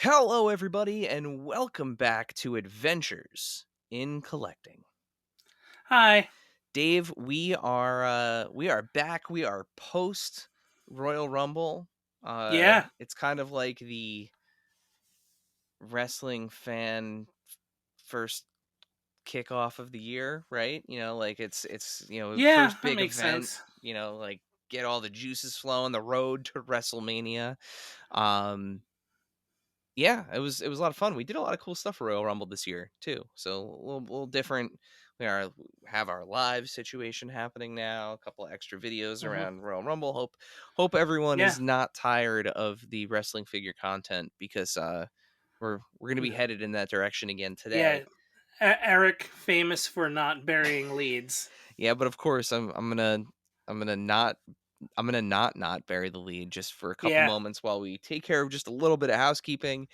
Hello, everybody, and welcome back to Adventures in Collecting. Hi. Dave, we are back. We are post Royal Rumble. Yeah. It's kind of like the wrestling fan first kickoff of the year, right? Like it's Yeah, first that big makes event. sense. Like get all the juices flowing. The road to WrestleMania. Um, Yeah, it was a lot of fun. We did a lot of cool stuff for Royal Rumble this year too. So a little different. We have our live situation happening now. A couple of extra videos Mhm. around Royal Rumble. Hope everyone Yeah. is not tired of the wrestling figure content because we're gonna be No. headed in that direction again today. Yeah. Eric, famous for not burying leads. Yeah, but of course I'm gonna not bury the lead just for a couple Yeah. moments while we take care of just a little bit of housekeeping.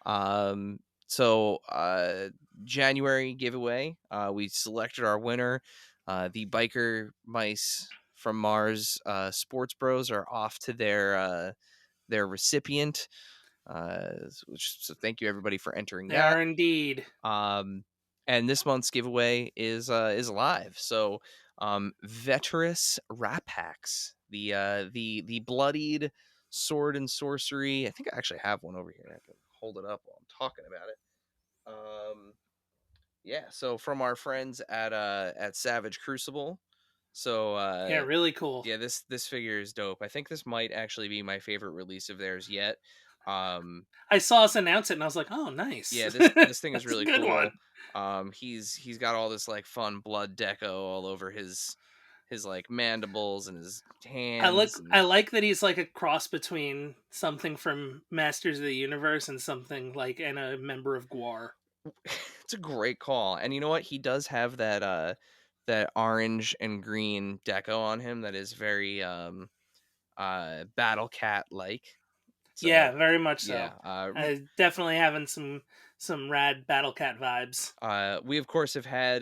Um, so January giveaway, we selected our winner. The biker mice from Mars, Sports Bros are off to their recipient. So thank you everybody for entering They that. are indeed. And this month's giveaway is live. So Veterus Rat Packs, the bloodied sword and sorcery. I think I actually have one over here. I can hold it up while I'm talking about it. Yeah, so from our friends at Savage Crucible. So Yeah, really cool. yeah, this figure is dope. I think this might actually be my favorite release of theirs yet. Um I saw us announce it and I was like, oh, nice. Yeah, this thing is That's a really good one. cool. He's got all this like fun blood deco all over his like mandibles and his hands I and like that he's like a cross between something from Masters of the Universe and something like and a member of Guar. it's a great call. And you know what? He does have that orange and green deco on him that is very Battle Cat like. So Yeah, very much so. yeah, Definitely having some rad Battle Cat vibes. we of course have had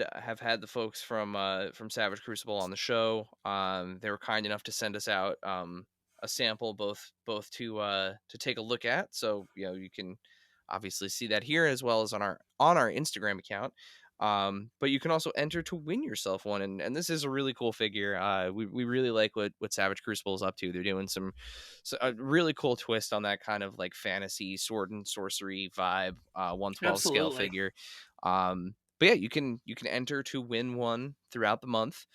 the folks from Savage Crucible on the show. They were kind enough to send us out a sample both to take a look at. So you can obviously see that here as well as on our Instagram account. But you can also enter to win yourself one, and this is a really cool figure. We really like what Savage Crucible is up to. They're doing a really cool twist on that kind of like fantasy sword and sorcery vibe. 1/12 scale Absolutely. figure. But yeah, you can enter to win one throughout the month.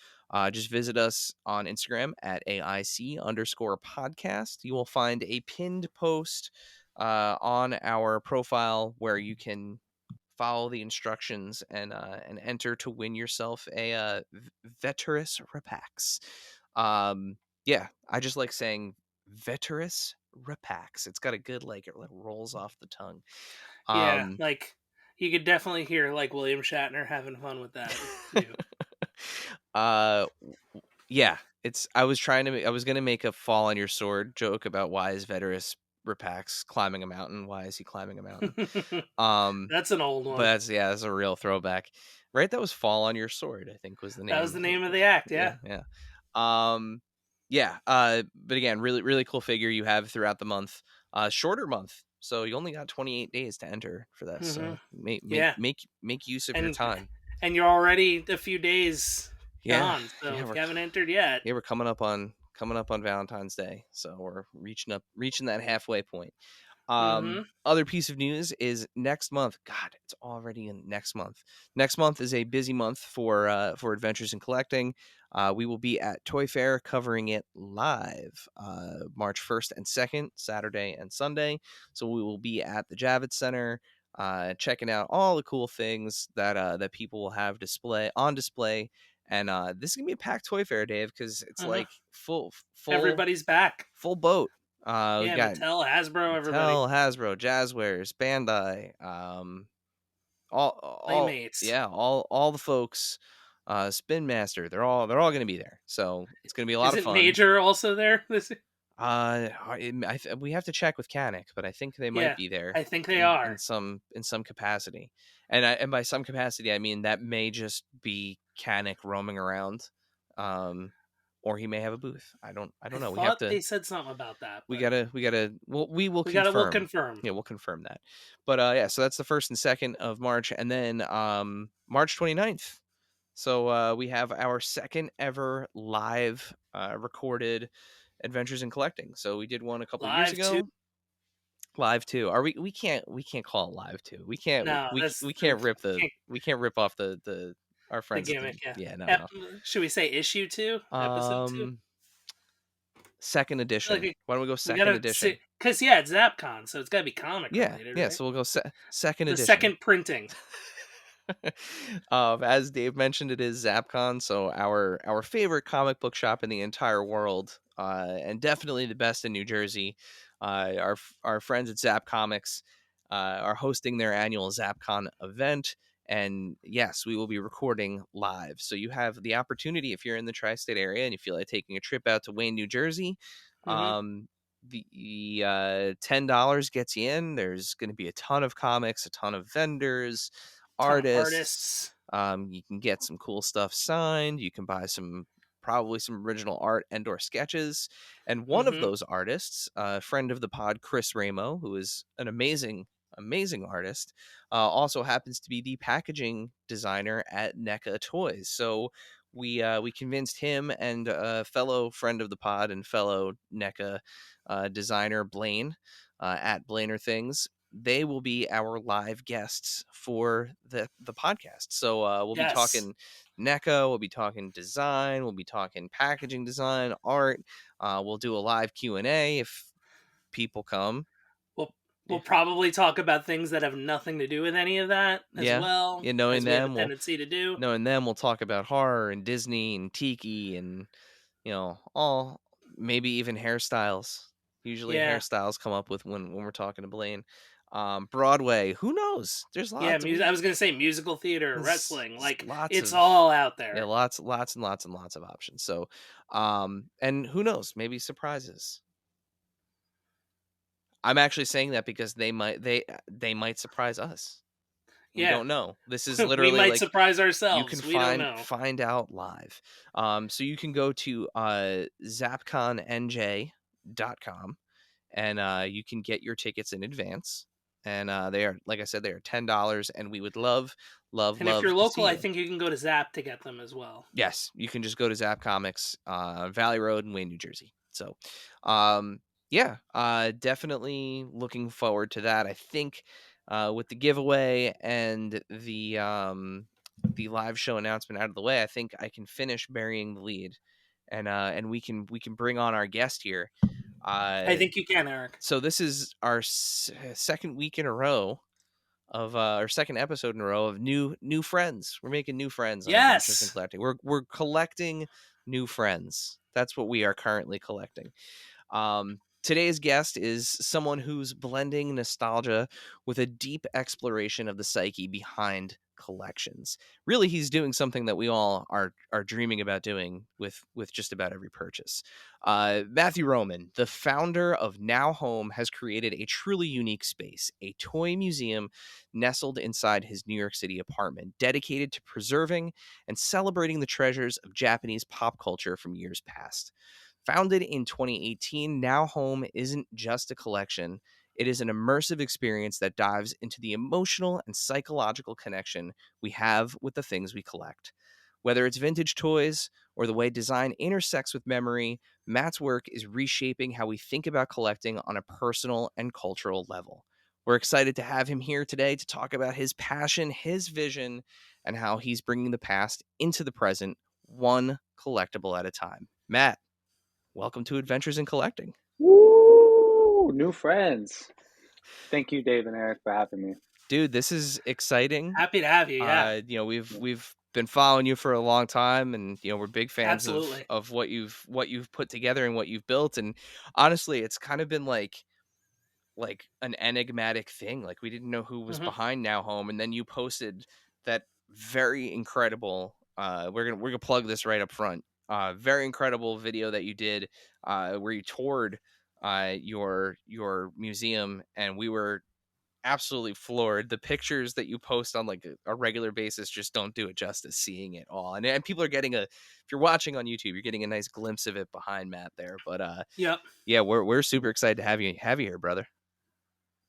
Just visit us on Instagram at AIC_podcast. You will find a pinned post on our profile where you can follow the instructions and enter to win yourself a Veterus Repax. Yeah, I just like saying Veterus Repax. It's got a good like it rolls off the tongue. Yeah, Um like you could definitely hear like William Shatner having fun with that too. uh yeah, I was gonna make a fall on your sword joke about why is Veterus Repax climbing a mountain? Why is he climbing a mountain? Um That's an old but one. that's a real throwback. Right? That was Fall on Your Sword, I think was the That was name. the name of the act. Yeah, Yeah. yeah. Um yeah, but again, really really cool figure you have throughout the month. Shorter month. So you only got 28 days to enter for this. hmm So make make Yeah, make make use of your and time. you're already a few days Yeah. gone. So Yeah, if we're you haven't entered yet, Yeah, we're coming up on Valentine's Day, so we're reaching that halfway point. hmm Other piece of news is next month. God, it's already in next month. Next month is a busy month for Adventures in Collecting. We will be at Toy Fair covering it live, March 1st and 2nd, Saturday and Sunday. So we will be at the Javits Center, checking out all the cool things that people will have display. And this is gonna be a packed Toy Fair, Dave, because it's uh-huh. like full Everybody's back. boat. We Yeah, got Mattel, Hasbro, everybody. Mattel, Hasbro, Jazzwares, Bandai, all Playmates. yeah, all the folks, Spin Master. They're all gonna be there. So it's gonna be a lot of Isn't fun. Major also there? We have to check with Canic, but I think they might Yeah, be there I think they in are. some capacity. And by some capacity, I mean that may just be Canic roaming around. Um, or he may have a booth. I I don't know. We have thought to they said something about that, we but gotta we gotta well we will we'll confirm. confirm. Yeah, we'll confirm that. But yeah, so that's the 1st and 2nd of March, and then March 29th. So we have our second ever live recorded Adventures in Collecting. So we did one a couple years Live too. ago. Live too. Are we can't call it live too. We can't No, we that's can't rip the can't- we can't rip off the our the friends at the gimmick. Yeah. yeah, no. Should we say issue 2, episode 2? Um second Like edition. Why don't we go we second gotta see edition? because yeah, it's Zapcon, so it's gotta be comic Yeah. related, Yeah, right? so we'll go second The edition. second printing. As Dave mentioned, it is Zapcon, so our favorite comic book shop in the entire world, and definitely the best in New Jersey. Our friends at Zap Comics are hosting their annual ZapCon event, and yes, we will be recording live. So you have the opportunity if you're in the tri-state area and you feel like taking a trip out to Wayne, New Jersey. Hmm. Um, the $10 gets you in. There's going to be a ton of comics, a ton of vendors, Ton of artists. artists. You can get some cool stuff signed. You can buy probably some original art and/or sketches. And one of Hmm. those artists, a friend of the pod, Chris Ramo, who is an amazing artist, also happens to be the packaging designer at NECA Toys. So we convinced him and a fellow friend of the pod and fellow NECA designer Blaine at Blainer Things. They will be our live guests for the podcast. So we'll be Yes. talking NECA, we'll be talking design, we'll be talking packaging design, art. We'll do a live Q&A if people come. We'll Yeah. we'll probably talk about things that have nothing to do with any of that as Yeah. well, Yeah, as we have a tendency to do. knowing them, we'll talk about horror and Disney and tiki and all maybe even hairstyles. Usually Yeah. hairstyles come up with when we're talking to Blaine. Broadway, who knows? There's Yeah, lots. I was gonna say musical theater, wrestling, There's like lots it's of all out yeah, there. lots and lots and lots of options. So, and who knows? Maybe surprises. I'm actually saying that because they might surprise us. We Yeah. don't know. This is We literally might like surprise you can ourselves. We don't know. find out live. So you can go to zapconnj.com and you can get your tickets in advance. And they are, like I said, they are $10, and we would And if you're to local, see I you. think you can go to Zap to get them as well. Yes, you can just go to Zap Comics, Valley Road in Wayne, New Jersey. So, um, yeah, definitely looking forward to that. I think with the giveaway and the live show announcement out of the way, I think I can finish burying the lead, and we can bring on our guest here. I Uh, think you can, Eric. so this is our second week in a row of our second episode in a row of new friends. We're making new friends on Adventures in Yes. Collecting. We're collecting new friends. That's what we are currently collecting. Today's guest is someone who's blending nostalgia with a deep exploration of the psyche behind collections. Really, he's doing something that we all are dreaming about doing with just about every purchase. Matthew Roman, the founder of Now Home, has created a truly unique space, a toy museum nestled inside his New York City apartment, dedicated to preserving and celebrating the treasures of Japanese pop culture from years past. Founded in 2018, Now Home isn't just a collection. It is an immersive experience that dives into the emotional and psychological connection we have with the things we collect. Whether it's vintage toys or the way design intersects with memory, Matt's work is reshaping how we think about collecting on a personal and cultural level. We're excited to have him here today to talk about his passion, his vision, and how he's bringing the past into the present, one collectible at a time. Matt, welcome to Adventures in Collecting. Woo! New friends. Thank you, Dave and Eric, for having me. Dude, this is exciting. Happy to have you. Yeah. We've Yeah. we've been following you for a long time, and we're big fans Absolutely. of what you've put together and what you've built. And honestly, it's kind of been like an enigmatic thing. Like we didn't know who was Hmm. behind Now Home, and then you posted that very incredible we're gonna plug this right up front. Very incredible video that you did where you toured your museum, and we were absolutely floored. The pictures that you post on like a regular basis just don't do it justice seeing it all. And people are getting if you're watching on YouTube, you're getting a nice glimpse of it behind Matt there. But Yep. yeah, we're super excited to have you here, brother.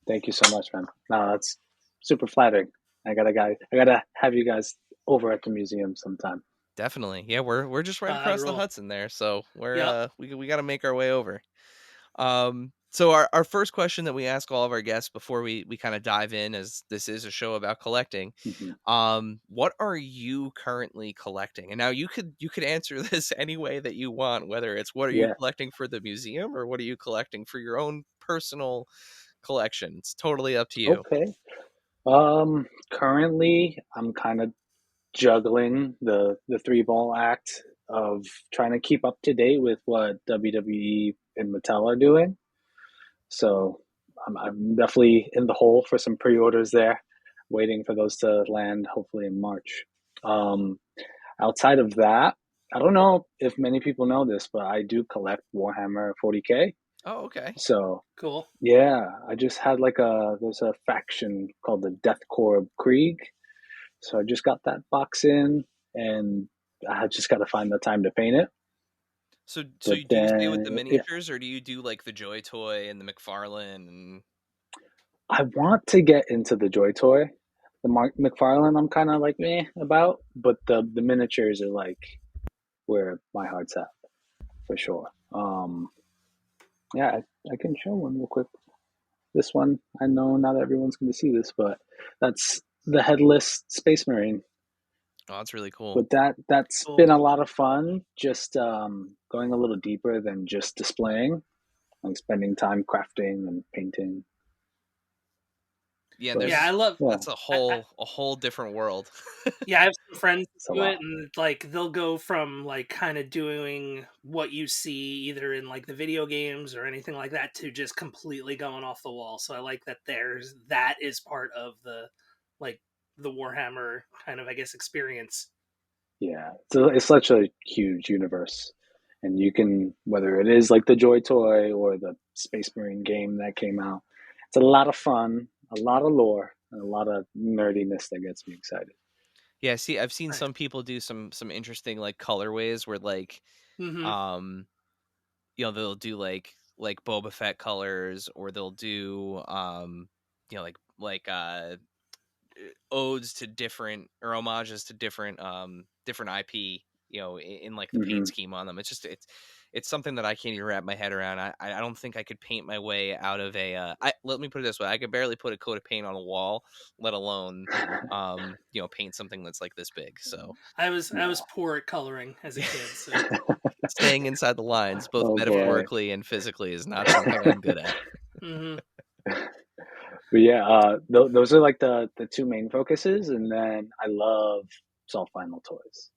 Thank you so much, man. No, that's super flattering. I gotta have you guys over at the museum sometime. Definitely. Yeah, we're just right That'd across the roll. Hudson there. So Yep. we got to make our way over. So our first question that we ask all of our guests before we kind of dive in, as this is a show about collecting, Mhm. what are you currently collecting? And now you could answer this any way that you want, whether it's what are you Yeah. collecting for the museum or what are you collecting for your own personal collection. It's totally up to you. Okay. Currently, I'm kind of juggling the three ball act of trying to keep up to date with what WWE and Mattel are doing. So I'm definitely in the hole for some pre-orders there, waiting for those to land hopefully in March. Um, Outside of that, I don't know if many people know this, but I do collect Warhammer 40K. Oh, okay. So Cool. yeah, I just had there's a faction called the Death Corps of Krieg. So I just got that box in, and I just got to find the time to paint it. So But do you stay with the then, yeah, miniatures or do you do like the Joy Toy and the McFarlane and I want to get into the Joy Toy. The Mark McFarlane, I'm kind of like meh about, but the miniatures are like where my heart's at for sure. Yeah, I can show one real quick. This one, I know not everyone's going to see this, but that's the headless Space Marine. oh, that's really cool. But that's Cool. been a lot of fun. Just going a little deeper than just displaying, like spending time crafting and painting. Yeah, and But Yeah, I there's love. yeah, that's I, a whole different world. Yeah, I have some friends it's a who do it, lot. and like they'll go from like kind of doing what you see either in like the video games or anything like that to just completely going off the wall. So I like that that is part of the like the Warhammer kind of I guess experience. Yeah, it's such a huge universe, and you can whether it is like the Joy Toy or the Space Marine game that came out. It's a lot of fun, a lot of lore, and a lot of nerdiness that gets me excited. Yeah, see, I've seen Nice. some people do some interesting like colorways where like Mm-hmm. um they'll do like Boba Fett colors or they'll do odes to different or homages to different IP, in like the paint Hmm. scheme on them. It's something that I can't even wrap my head around. I don't think I could paint my way out of let me put it this way. I could barely put a coat of paint on a wall, let alone paint something that's like this big. So I was Yeah. poor at coloring as a kid, so staying inside the lines, both Oh boy. metaphorically and physically, is not something I'm good at. mm-hmm. But yeah, those are like the two main focuses, and then I love soft vinyl toys.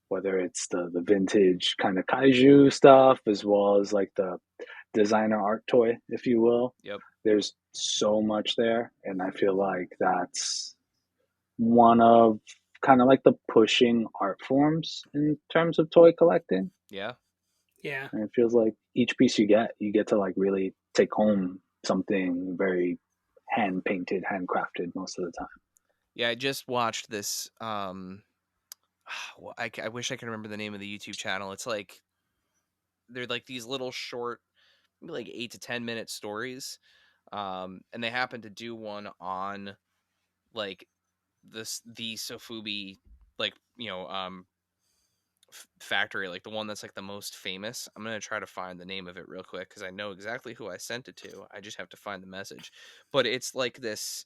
Whether it's the vintage kind of kaiju stuff as well as like the designer art toy, if you will. Yep. There's so much there, and I feel like that's one of kind of like the pushing art forms in terms of toy collecting. Yeah. Yeah. And it feels like each piece you get to like really take home something very hand painted, handcrafted most of the time. Yeah, I just watched this. Well, I wish I could remember the name of the YouTube channel. It's like they're like these little short, maybe like 8 to 10 minute stories, and they happen to do one on like the Sofubi, like factory, like the one that's like the most famous. I'm gonna try to find the name of it real quick because I know exactly who I sent it to. I just have to find the message, but it's like this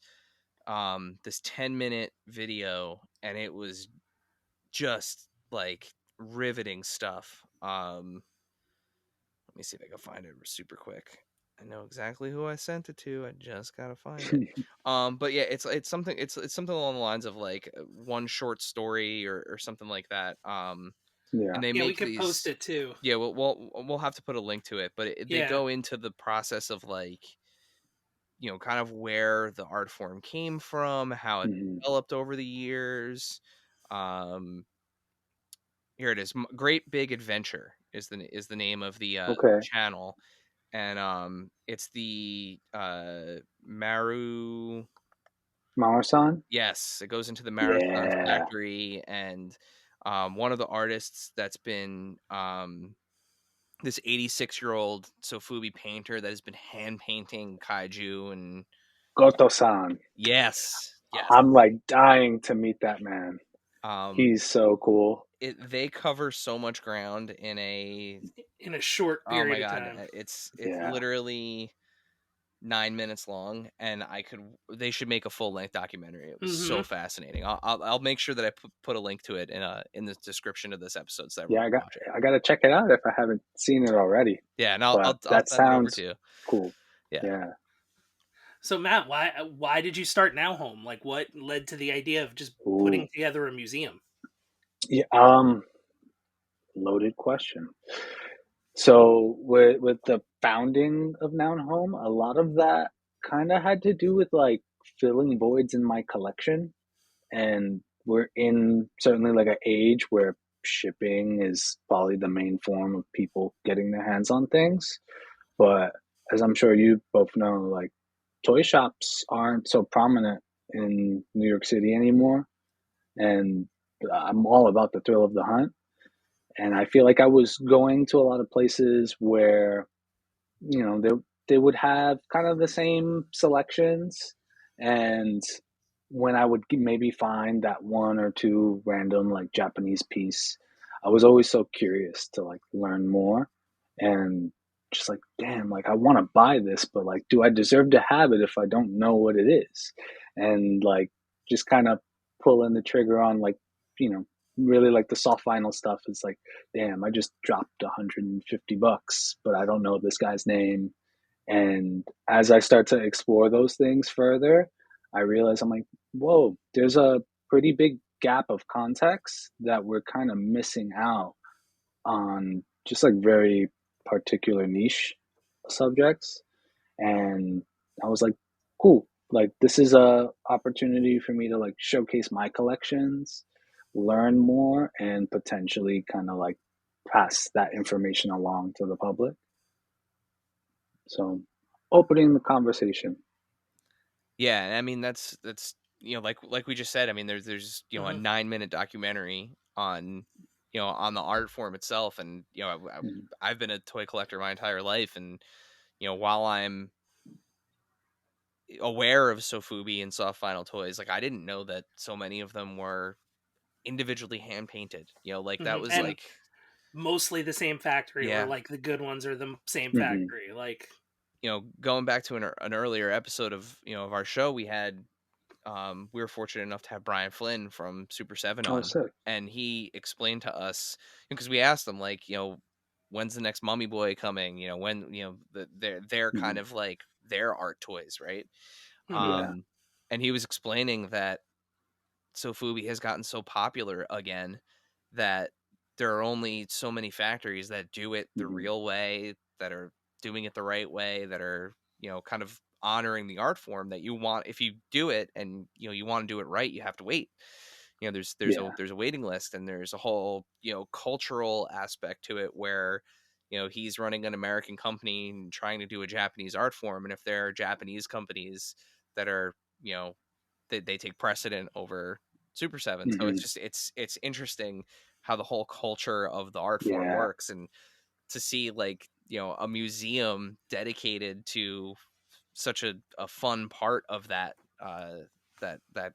10-minute video, and it was just like riveting stuff. Let me see if I can find it super quick. I know exactly who I sent it to. I just gotta find it. But yeah, it's something. It's something along the lines of like one short story or something like that. Yeah. And they Yeah, we make could post these. it too. Yeah, we'll have to put a link to it, but they Yeah. go into the process of like kind of where the art form came from, how it Hmm. developed over the years. Here it is. Great Big Adventure is the name of the Okay. channel, and it's the Maru. Marasan? Yes, it goes into the Marathon Yeah. factory, and one of the artists that's been this 86-year-old Sofubi painter that has been hand painting kaiju and Goto-san. yes, yes. I'm like dying to meet that man. Um, He's so cool. they cover so much ground in a short oh my period of god, time. it's Yeah. literally 9 minutes long, and they should make a full length documentary. It was so Hmm. fascinating. I'll make sure that I put a link to it in the description of this episode so Yeah, everyone can watch it. I got to check it out if I haven't seen it already. Yeah, and But I'll that send it over to sounds you. cool. Yeah. Yeah. So Matt, why did you start Now Home? Like, what led to the idea of just Ooh. putting together a museum? Yeah, loaded question. So with the founding of Noun Home, a lot of that kind of had to do with like filling voids in my collection. And we're in certainly like an age where shipping is probably the main form of people getting their hands on things. But as I'm sure you both know, like toy shops aren't so prominent in New York City anymore. And I'm all about the thrill of the hunt. And I feel like I was going to a lot of places where, they would have kind of the same selections. And when I would maybe find that one or two random like Japanese piece, I was always so curious to like learn more and just like, damn, like I want to buy this, but like, do I deserve to have it if I don't know what it is? And like, just kind of pulling the trigger on like, you know, really like the soft vinyl stuff is like, damn, I just dropped $150, but I don't know this guy's name. And as I start to explore those things further, I realize I'm like, whoa, there's a pretty big gap of context that we're kind of missing out on just like very particular niche subjects. And I was like, cool, like this is a opportunity for me to like showcase my collections, learn more, and potentially kind of like pass that information along to the public. So opening the conversation. Yeah, and I mean that's like we just said. I mean there's a Hmm. 9 minute documentary on on the art form itself, and Mhm. I've been a toy collector my entire life, and while I'm aware of Sofubi and soft vinyl toys, like I didn't know that so many of them were individually hand painted. Like that Hmm. was And like mostly the same factory, or yeah. like the good ones are the same Mhm. factory. Like, Going back to an earlier episode of of our show, we were fortunate enough to have Brian Flynn from Super 7 Oh, on, sick. and he explained to us, because we asked him like, when's the next Mummy Boy coming? When they're kind Mhm. of like their art toys, right? hmm Yeah. Um, and he was explaining that Sofubi has gotten so popular again that there are only so many factories that do it the Mhm. real way, that are doing it the right way, that are, kind of honoring the art form that you want. If you do it and, you want to do it right, you have to wait. Yeah. There's a waiting list, and there's a whole, cultural aspect to it where, he's running an American company and trying to do a Japanese art form. And if there are Japanese companies that are, they take precedent over Super 7. So Mhm. it's interesting how the whole culture of the art form Yeah. works, and to see like, a museum dedicated to such a fun part of that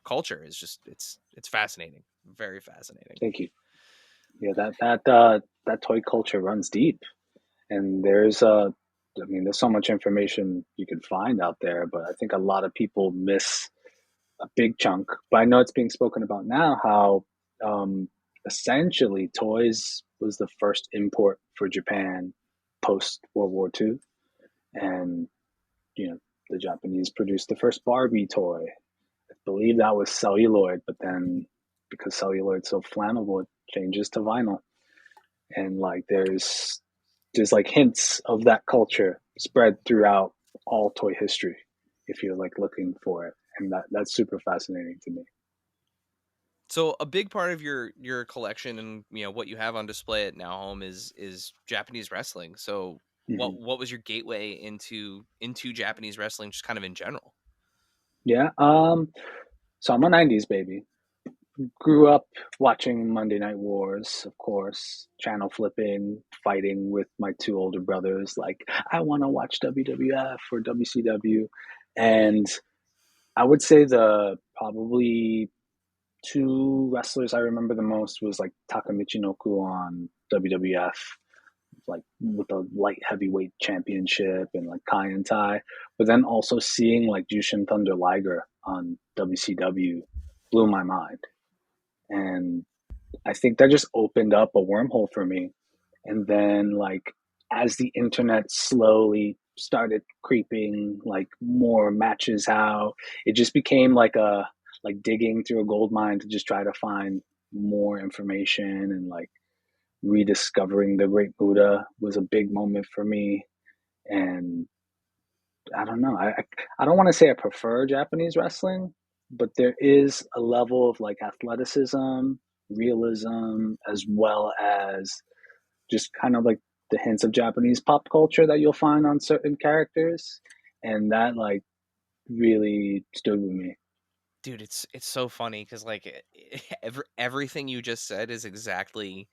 culture is just it's fascinating. Very fascinating. Thank you. Yeah, that toy culture runs deep, and I mean, there's so much information you can find out there, but I think a lot of people miss a big chunk. But I know it's being spoken about now how essentially toys was the first import for Japan post World War II, and you know the Japanese produced the first Barbie toy. I believe that was celluloid, but then because celluloid's so flammable, it changes to vinyl. And like there's like hints of that culture spread throughout all toy history if you're like looking for it. And that's super fascinating to me. So a big part of your collection and what you have on display at Now Home is Japanese wrestling. So Hmm. what was your gateway into Japanese wrestling, just kind of in general? Yeah. So I'm a '90s baby. Grew up watching Monday Night Wars, of course, channel flipping, fighting with my two older brothers. Like, I want to watch WWF or WCW. And I would say the probably two wrestlers I remember the most was like Taka Michinoku on WWF, like with the light heavyweight championship and like Kai and Tai. But then also seeing like Jushin Thunder Liger on WCW blew my mind. And I think that just opened up a wormhole for me. And then, like, as the internet slowly started creeping, like, more matches out, it just became like digging through a gold mine to just try to find more information. And like rediscovering the Great Buddha was a big moment for me. And I don't know. I don't want to say I prefer Japanese wrestling, but there is a level of like athleticism, realism, as well as just kind of like the hints of Japanese pop culture that you'll find on certain characters, and that like really stood with me. Dude, it's so funny because like everything you just said is exactly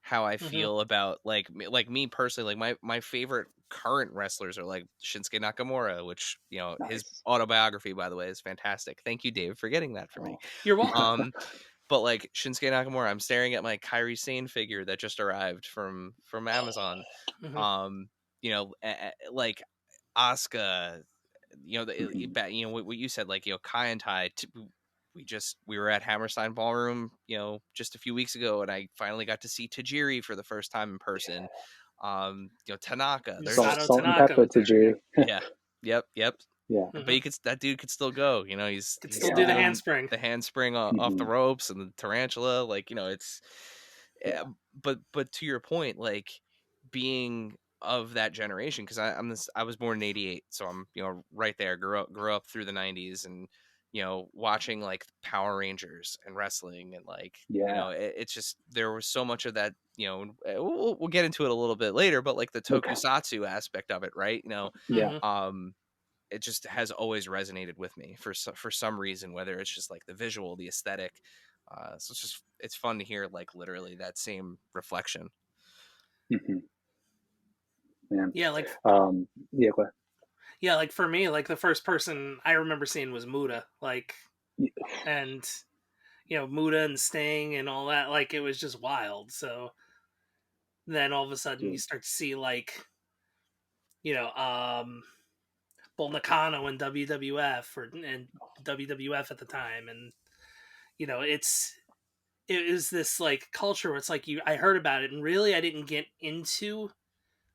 how I Hmm. feel about like me personally. Like my favorite current wrestlers are like Shinsuke Nakamura, which his Nice. autobiography, by the way, is fantastic. Thank you, Dave, for getting that for me. Oh. You're welcome. Um, but like Shinsuke Nakamura, I'm staring at my Kairi Sane figure that just arrived from Amazon. Hmm. Um, like Asuka, Mhm. what you said, like Kai and Tai. We were at Hammerstein Ballroom, just a few weeks ago, and I finally got to see Tajiri for the first time in person. Tanaka. There's Salt, Misato just salt and Tanaka pepper was to there. Yeah. Jerry. yeah, yep. Yeah. But Hmm. that dude could still go. Could He's still do the Yeah. doing handspring. the handspring off the Hmm. ropes and the tarantula. Like it's, Yeah. yeah, but to your point, like being of that generation, because I was born in '88, so I'm right there. Grew up through the '90s, and watching like Power Rangers and wrestling, and like Yeah. it's just there was so much of that. We'll get into it a little bit later, but like the Okay. tokusatsu aspect of it, right? Yeah. Hmm. Um, it just has always resonated with me for some reason, whether it's just like the visual, the aesthetic. So it's fun to hear like literally that same reflection. Hmm. Man. Yeah, Yeah. Go like for me, like the first person I remember seeing was Muda, like, ahead. and Muda and Sting and all that. Like it was just wild. So then all of a sudden you Dude. start to see like you know Bull Nakano in WWF and WWF at the time, and it is this like culture where it's like I heard about it, and really I didn't get into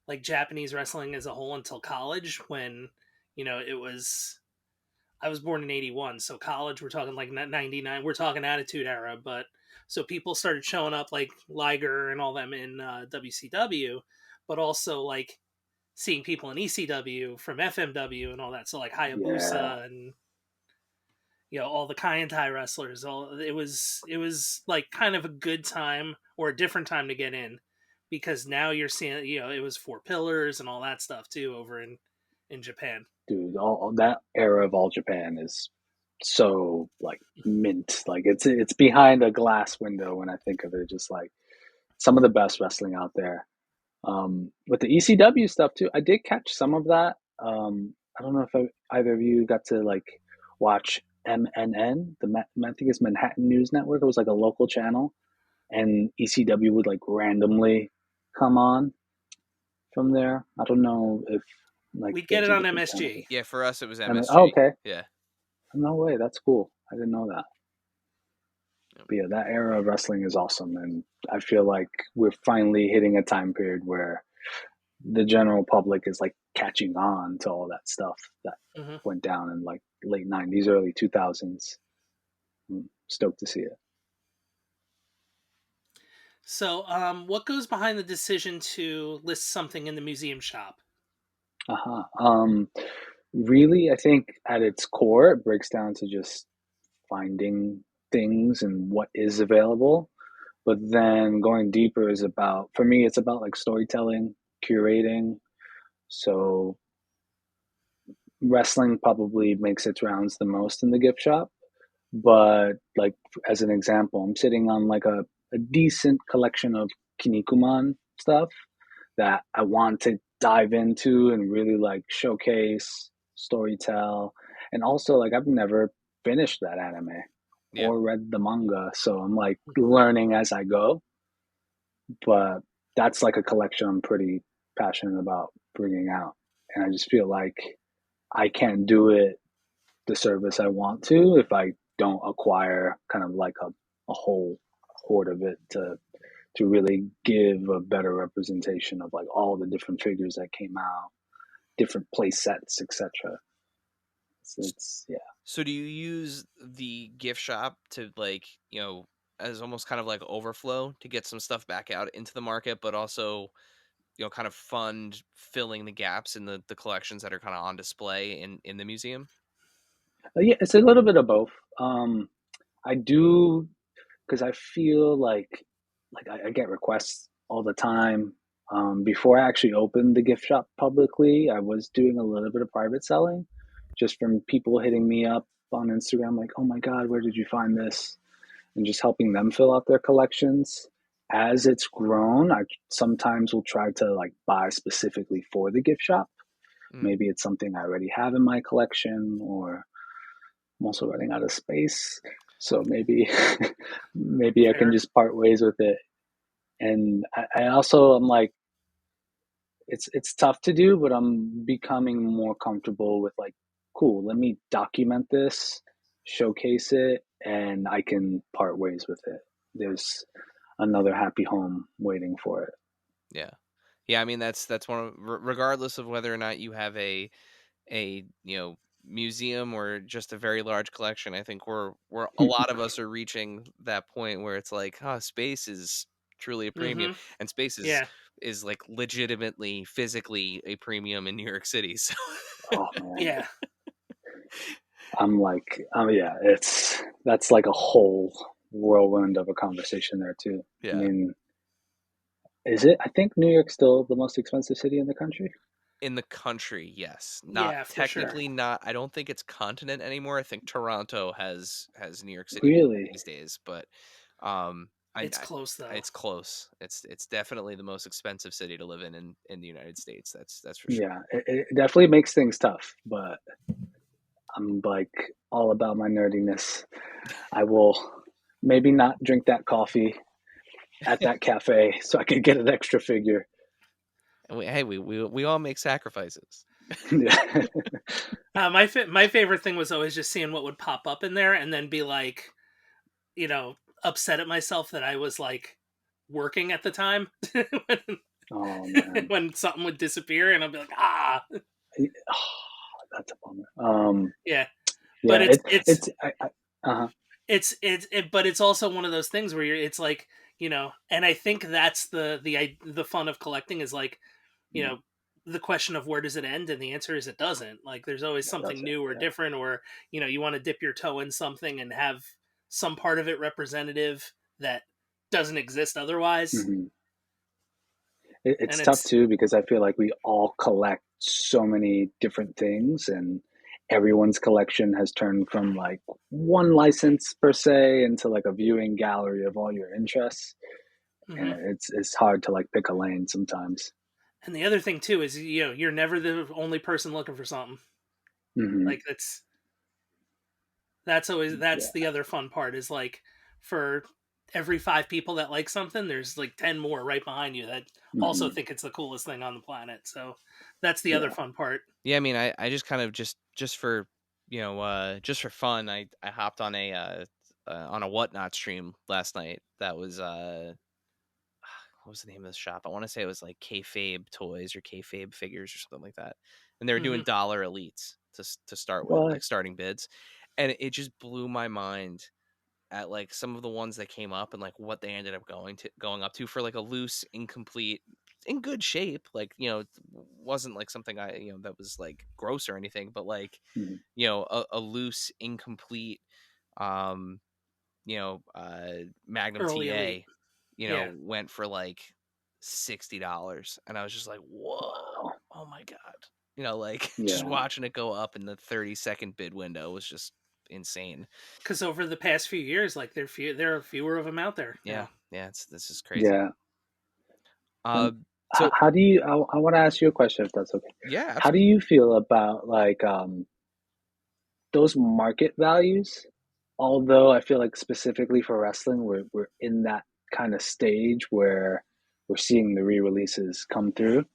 like Japanese wrestling as a whole until college when it was. I was born in 81, so college we're talking like 99, we're talking Attitude Era, but so people started showing up like Liger and all them in WCW, but also like seeing people in ECW from FMW and all that, so like Yeah. Hayabusa and all the Kaientai wrestlers. All it was like kind of a good time or a different time to get in, because now you're seeing it was Four Pillars and all that stuff too over in Japan. Dude, all that era of All Japan is so like mint. Like it's behind a glass window when I think of it. Just like some of the best wrestling out there. With the ECW stuff too, I did catch some of that. I don't know if either of you got to like watch MNN, I think it's Manhattan News Network. It was like a local channel, and ECW would like randomly come on from there. I don't know if like We'd get there's it a on different channel. MSG. Yeah, for us it was I mean, oh, MSG. okay, Yeah. no way, that's cool. I didn't know that. Yep. But yeah, that era of wrestling is awesome, and I feel like we're finally hitting a time period where the general public is like catching on to all that stuff that Hmm. went down in like late '90s, early 2000s. I'm stoked to see it. So, what goes behind the decision to list something in the museum shop? Uh-huh. Really, I think at its core, it breaks down to just finding things and what is available. But then going deeper is about, for me, it's about like storytelling, curating, So wrestling probably makes its rounds the most in the gift shop. But like as an example, I'm sitting on like a decent collection of Kinnikuman stuff that I want to dive into and really like showcase, storytell, and also like I've never finished that anime Yeah. or read the manga, so I'm like learning as I go. But that's like a collection I'm pretty passionate about bringing out, and I just feel like I can't do it the service I want to if I don't acquire kind of like a whole hoard of it to really give a better representation of like all the different figures that came out, different play sets, etc. So it's yeah. So do you use the gift shop to like, as almost kind of like overflow to get some stuff back out into the market, but also, kind of fund filling the gaps in the collections that are kind of on display in the museum? Yeah, it's a little bit of both. I do because I feel like I get requests all the time. Before I actually opened the gift shop publicly, I was doing a little bit of private selling, just from people hitting me up on Instagram, like, "Oh my God, where did you find this?" And just helping them fill out their collections. As it's grown, I sometimes will try to like buy specifically for the gift shop. Mm, Maybe it's something I already have in my collection, or I'm also running out of space. So maybe maybe I can Fair. just part ways with it. And I also am like it's tough to do, but I'm becoming more comfortable with like, cool, let me document this, showcase it, and I can part ways with it. There's another happy home waiting for it. yeah. Yeah, I mean that's one of regardless of whether or not you have a museum or just a very large collection. I think we're a lot of us are reaching that point where it's like, space is truly a premium, Mm-hmm. and space Yeah. is like legitimately physically a premium in New York City. So Oh man, Yeah. I'm like, oh yeah, it's that's like a whole whirlwind of a conversation there too. I yeah, mean, is it? I think New York's still the most expensive city in the country. in the country, yes, not Yeah, for sure. technically not. I don't think it's continent anymore. I think Toronto has New York City Really? these days, but um, It's close I though. it's close. It's definitely the most expensive city to live in the United States. That's for sure. Yeah, it definitely makes things tough, but I'm like all about my nerdiness. I will maybe not drink that coffee at that cafe so I can get an extra figure. And hey, we all make sacrifices. Yeah. My favorite thing was always just seeing what would pop up in there, and then be like, you know, upset at myself that I was like working at the time when, Oh man, when something would disappear, and I'd be like, ah, oh, that's a bummer. yeah. But Yeah, it's uh-huh. but it's also one of those things where it's like, and I think that's the fun of collecting is like, you Mm, know the question of where does it end, and the answer is it doesn't. Like there's always that something does it. new or Yeah. different, or you want to dip your toe in something and have some part of it representative that doesn't exist otherwise. Hmm. And It's tough it's too because I feel like we all collect so many different things, and everyone's collection has turned from like one license per se into like a viewing gallery of all your interests, and mhm. it's hard to like pick a lane sometimes. And the other thing too is, you're never the only person looking for something. Hmm. Like that's Yeah. the other fun part is like, for every 5 people that like something, there's like 10 more right behind you that also Hmm. think it's the coolest thing on the planet. So that's the other Yeah. fun part. Yeah, I mean, I just kind of just for just for fun, I hopped on a whatnot stream last night. That was what was the name of the shop? I want to say it was like Kayfabe Toys or Kayfabe Figures or something like that. And they were doing Hmm. dollar elites to start with, What? like starting bids. And it just blew my mind at like some of the ones that came up and like what they ended up going up to for like a loose, incomplete, in good shape. Like, it wasn't like something that was like gross or anything, but like, Mhm. a loose, incomplete, um, Magnum Early elite. TA, Yeah. went for like $60. And I was just like, whoa, Wow. oh my god, you know, like just Yeah, watching it go up in the 30-second bid window was just insane. Because over the past few years, like there are fewer of them out there Yeah, now. yeah, this is crazy. yeah. Uh, And so how do you? I want to ask you a question, if that's okay. yeah, How do absolutely. you feel about like those market values? Although I feel like specifically for wrestling, we're in that kind of stage where we're seeing the re-releases come through.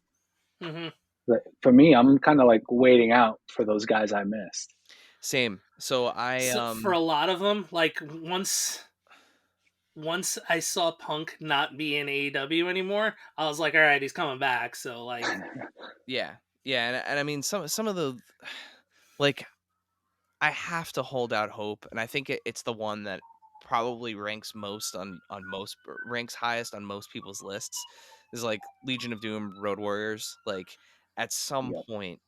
Hmm. But for me, I'm kind of like waiting out for those guys I missed. Same. So So for a lot of them, like once I saw Punk not be in AEW anymore, I was like, all right, he's coming back. So like, yeah, yeah, and I mean some of the like I have to hold out hope, and I think it's the one that probably ranks most on most ranks highest on most people's lists is like Legion of Doom, Road Warriors. Like at some Yep. point,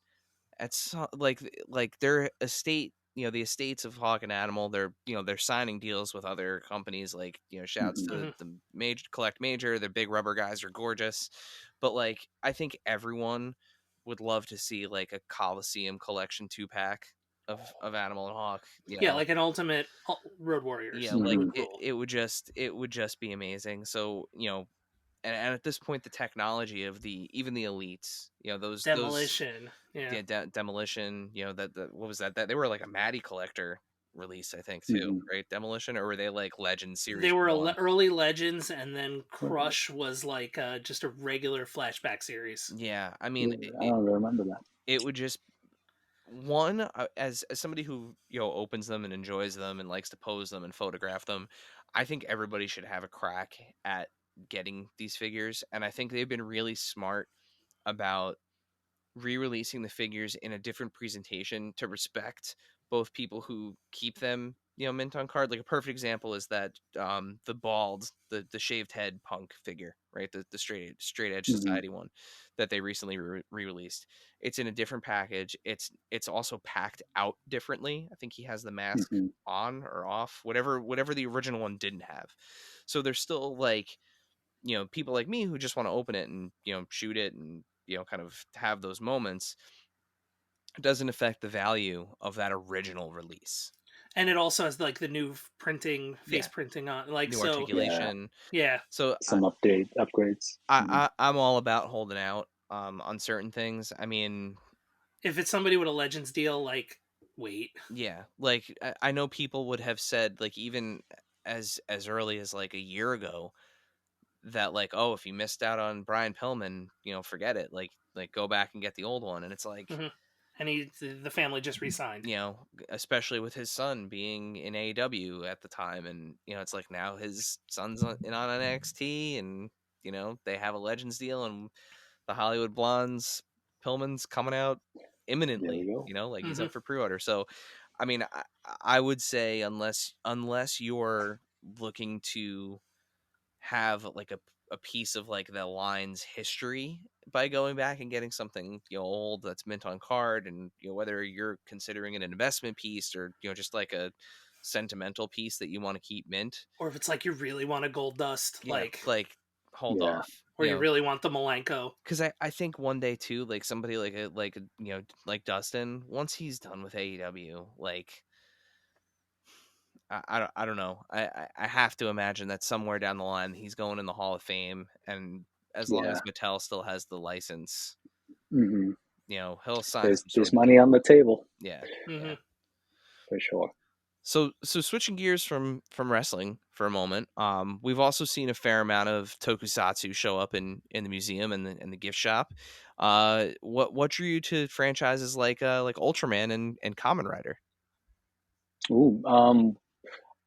at some like their estate, you know, the estates of Hawk and Animal, they're you know they're signing deals with other companies. Like you know, shouts Hmm. to mhm. the major Collect Major. Their big rubber guys are gorgeous, but like I think everyone would love to see like a Coliseum Collection 2-pack of Animal and Hawk. You Yeah, know, like an ultimate Road yeah, Warriors. That like Hmm. would rule. it would just be amazing. So you know, and at this point, the technology of the even the elites, you know, those Demolition. Yeah. yeah, demolition. You know that what was that? That they were like a Maddie collector release, I think too, Hmm. right? Demolition, or were they like Legend They Series were One? early Legends, and then Crush was like just a regular flashback series. Yeah, I mean, Yeah, I don't remember that. it would just one as somebody who you know opens them and enjoys them and likes to pose them and photograph them. I think everybody should have a crack at getting these figures, and I think they've been really smart about re-releasing the figures in a different presentation to respect both people who keep them, you know, mint on card. Like a perfect example is that the bald, the shaved head Punk figure, right? The straight edge Hmm. society one that they recently re-released. It's in a different package. It's also packed out differently. I think he has the mask Hmm. on or off, whatever the original one didn't have. So there's still like, you know, people like me who just want to open it and, you know, shoot it and, you know, kind of have those moments. It doesn't affect the value of that original release. And it also has like the new printing, face Yeah, printing on, like new so. Yeah, articulation. Yeah, So some upgrades. Hmm. I'm all about holding out on certain things. I mean, if it's somebody with a Legends deal, like wait. yeah, like I know people would have said like even as early as like a year ago that like, oh, if you missed out on Brian Pillman, you know, forget it. Like go back and get the old one. And it's like, Hmm. And the family just resigned. you know, especially with his son being in AEW at the time, and you know, it's like now his son's in on NXT, and you know they have a Legends deal, and the Hollywood Blondes Pillman's coming out There we imminently. go. You know, like he's Hmm. up for pre-order. So, I mean, I would say unless you're looking to have like a piece of like the line's history by going back and getting something you know old that's mint on card, and you know whether you're considering it an investment piece or you know just like a sentimental piece that you want to keep mint. Or if it's like you really want a gold dust, Yeah, like hold Yeah. off, or you you know, really want the Malenko. because I think one day too, like somebody like a you know like Dustin, once he's done with AEW, like I don't know. I have to imagine that somewhere down the line he's going in the Hall of Fame, and as long Yeah. as Mattel still has the license, Hmm. you know, he'll sign There's some sort there's of money deal. on the table Yeah, Hmm. yeah. for sure. So switching gears from wrestling for a moment, we've also seen a fair amount of tokusatsu show up in the museum and the gift shop. What drew you to franchises like Ultraman and Kamen Rider? Ooh,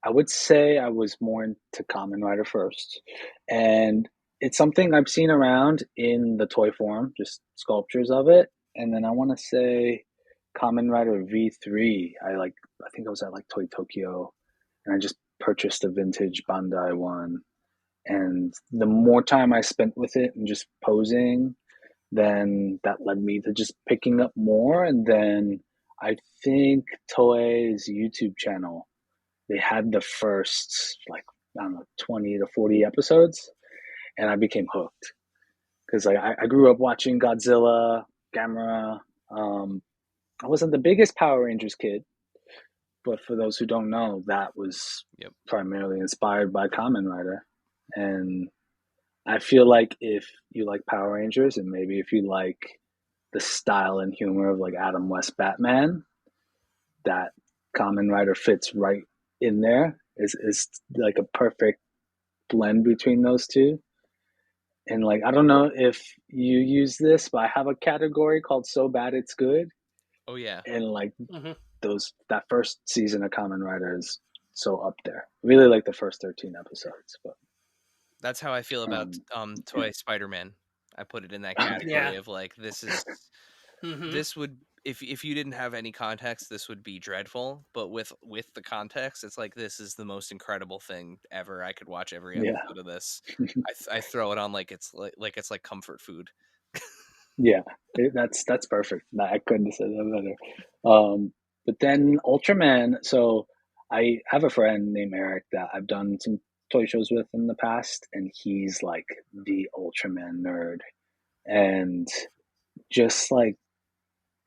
I would say I was more into Kamen Rider first, and it's something I've seen around in the toy form, just sculptures of it. And then I want to say Kamen Rider V3. I think I was at like Toy Tokyo, and I just purchased a vintage Bandai one. And the more time I spent with it and just posing, then that led me to just picking up more. And then I think Toei's YouTube channel, they had the first like I don't know 20 to 40 episodes, and I became hooked because I grew up watching Godzilla. Gamera. I wasn't the biggest Power Rangers kid, but for those who don't know, that was Yep. primarily inspired by Kamen Rider. And I feel like if you like Power Rangers and maybe if you like the style and humor of like Adam West Batman, that Kamen Rider fits right in there. Is like a perfect blend between those two. And like I don't know if you use this, but I have a category called "So Bad It's Good," Oh yeah. and like Hmm. those that first season of Kamen Rider is so up there. Really like the first 13 episodes, but That's how I feel about yeah, toy Spider-Man. I put it in that Yeah. category of like Hmm. this would if you didn't have any context, this would be dreadful. But with the context, it's like this is the most incredible thing ever. I could watch every yeah, episode of this. I throw it on like it's like comfort food. yeah. That's perfect. I couldn't have said that better. But then Ultraman. So I have a friend named Eric that I've done some toy shows with in the past, and he's like the Ultraman nerd. And just like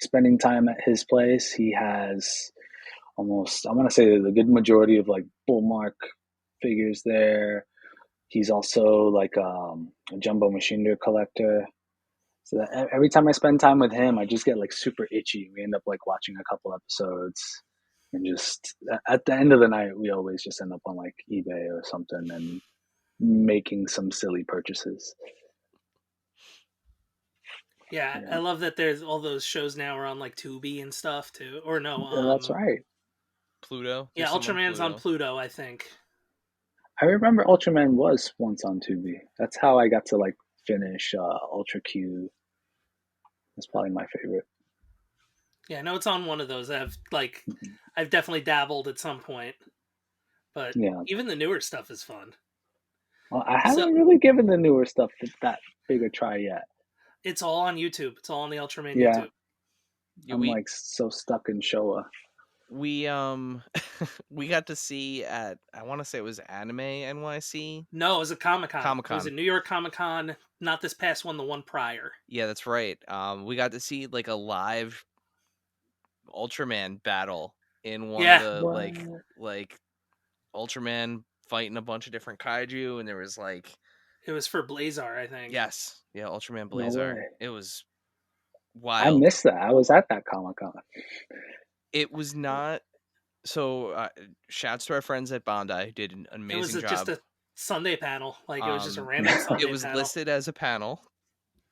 spending time at his place, he has almost I want to say the good majority of like Bullmark figures there. He's also like a jumbo machine collector. So that every time I spend time with him, I just get like super itchy. We end up like watching a couple episodes, and just at the end of the night, we always just end up on like eBay or something and making some silly purchases. Yeah, I Yeah, love that there's all those shows now are on like Tubi and stuff too. Or no, that's right. Pluto. yeah, There's some on Ultraman's on Pluto. Pluto, I think. I remember Ultraman was once on Tubi. That's how I got to like finish Ultra Q. That's probably my favorite. Yeah, I know it's on one of those. I've definitely dabbled at some point, but Yeah. even the newer stuff is fun. Well, I So haven't really given the newer stuff that big a try yet. it's all on YouTube. It's all on the Ultraman Yeah, YouTube. Yeah, I'm like so stuck in Showa. we we got to see at I want to say it was Anime NYC No, it was a Comic Con. Comic It was Con. a New York Comic Con, not this past one, the one prior. Yeah, that's right. We got to see like a live Ultraman battle in one of Yeah, the What? like Ultraman fighting a bunch of different kaiju, and there was like it was for Blazar, I think. yes, yeah, Ultraman No Blazar. way. It was I wild. missed that. I was at that Comic Con. It was not so. Shouts to our friends at Bondi, who did an It was amazing just job. a Sunday panel. Like it was just a Um, random it Sunday was panel. listed as a panel,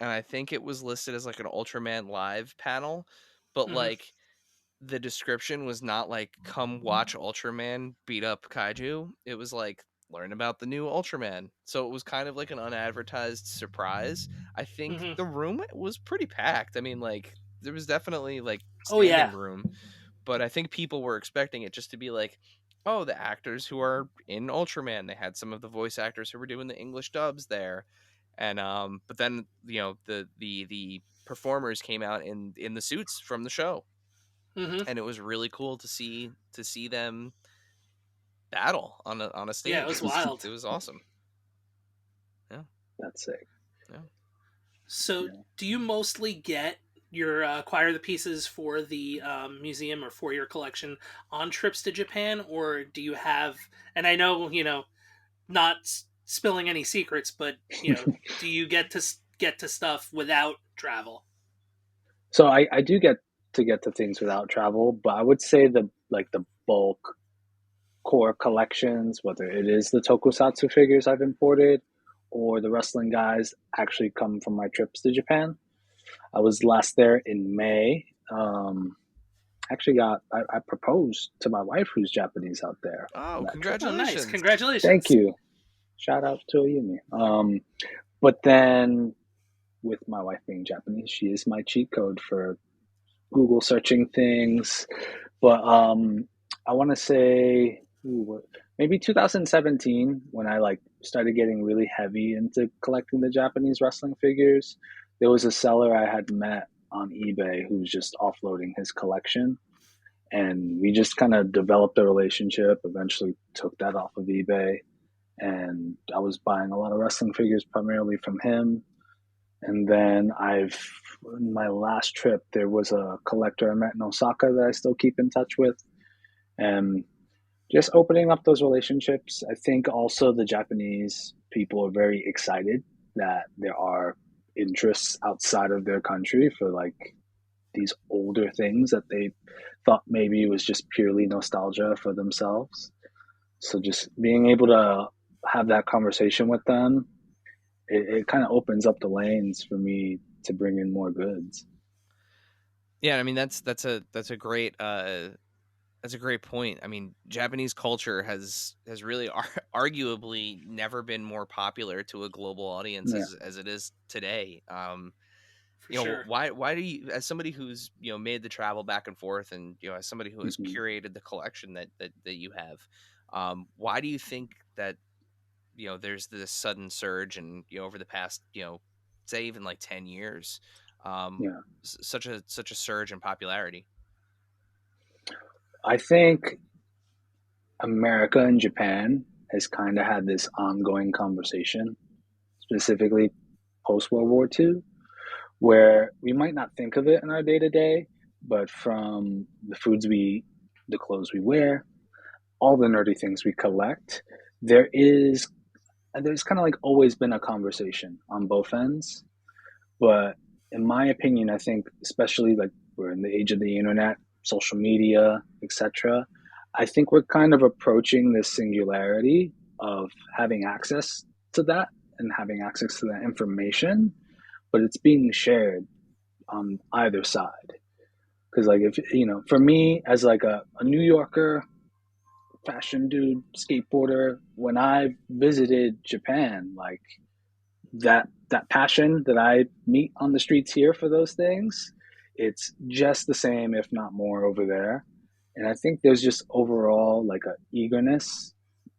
and I think it was listed as like an Ultraman live panel, but Hmm. like the description was not like come watch Ultraman beat up kaiju. It was like learn about the new Ultraman. So it was kind of like an unadvertised surprise. I think Hmm. the room was pretty packed. I mean, like there was definitely like Oh standing yeah. room, but I think people were expecting it just to be like, oh, the actors who are in Ultraman. They had some of the voice actors who were doing the English dubs there, and but then the performers came out in the suits from the show, Hmm. and it was really cool to see them battle on a Yeah, it was stage. wild. It was awesome. Yeah, That's sick. yeah. So, Yeah. do you mostly get your acquire the pieces for the museum or for your collection on trips to Japan, or do you have? And I know not spilling any secrets, but do you get to stuff without travel? So I do get to things without travel, but I would say the bulk core collections, whether it is the tokusatsu figures I've imported or the wrestling guys, actually come from my trips to Japan. I was last there in May. Actually I proposed to my wife who's Japanese out there on Oh, that trip. Oh, nice! congratulations! Thank Congratulations. you. Shout out to Ayumi. But then with my wife being Japanese, she is my cheat code for Google searching things. But I want to say maybe 2017 when I like started getting really heavy into collecting the Japanese wrestling figures. There was a seller I had met on eBay who was just offloading his collection, and we just kind of developed a relationship. Eventually, took that off of eBay, and I was buying a lot of wrestling figures primarily from him. And then in my last trip, there was a collector I met in Osaka that I still keep in touch with. And just opening up those relationships. I think also the Japanese people are very excited that there are interests outside of their country for like these older things that they thought maybe was just purely nostalgia for themselves. So just being able to have that conversation with them, it kind of opens up the lanes for me to bring in more goods. Yeah, I mean that's a great that's a great point. I mean, Japanese culture has really arguably never been more popular to a global audience Yeah. as it is today. For sure. Why do you, as somebody who's made the travel back and forth, and as somebody who has Hmm. curated the collection that you have, why do you think that there's this sudden surge, and over the past say even like 10 years, um, Yeah. such a surge in popularity? I think America and Japan has kind of had this ongoing conversation, specifically post World War II, where we might not think of it in our day to day, but from the foods we eat, the clothes we wear, all the nerdy things we collect, there is there's kind of like always been a conversation on both ends. But in my opinion, I think especially like we're in the age of the internet, social media, etc. I think we're kind of approaching this singularity of having access to that and having access to that information, but it's being shared on either side. Because like if for me as like a New Yorker, fashion dude, skateboarder, when I visited Japan, like that passion that I meet on the streets here for those things, it's just the same, if not more, over there. And I think there's just overall like a eagerness,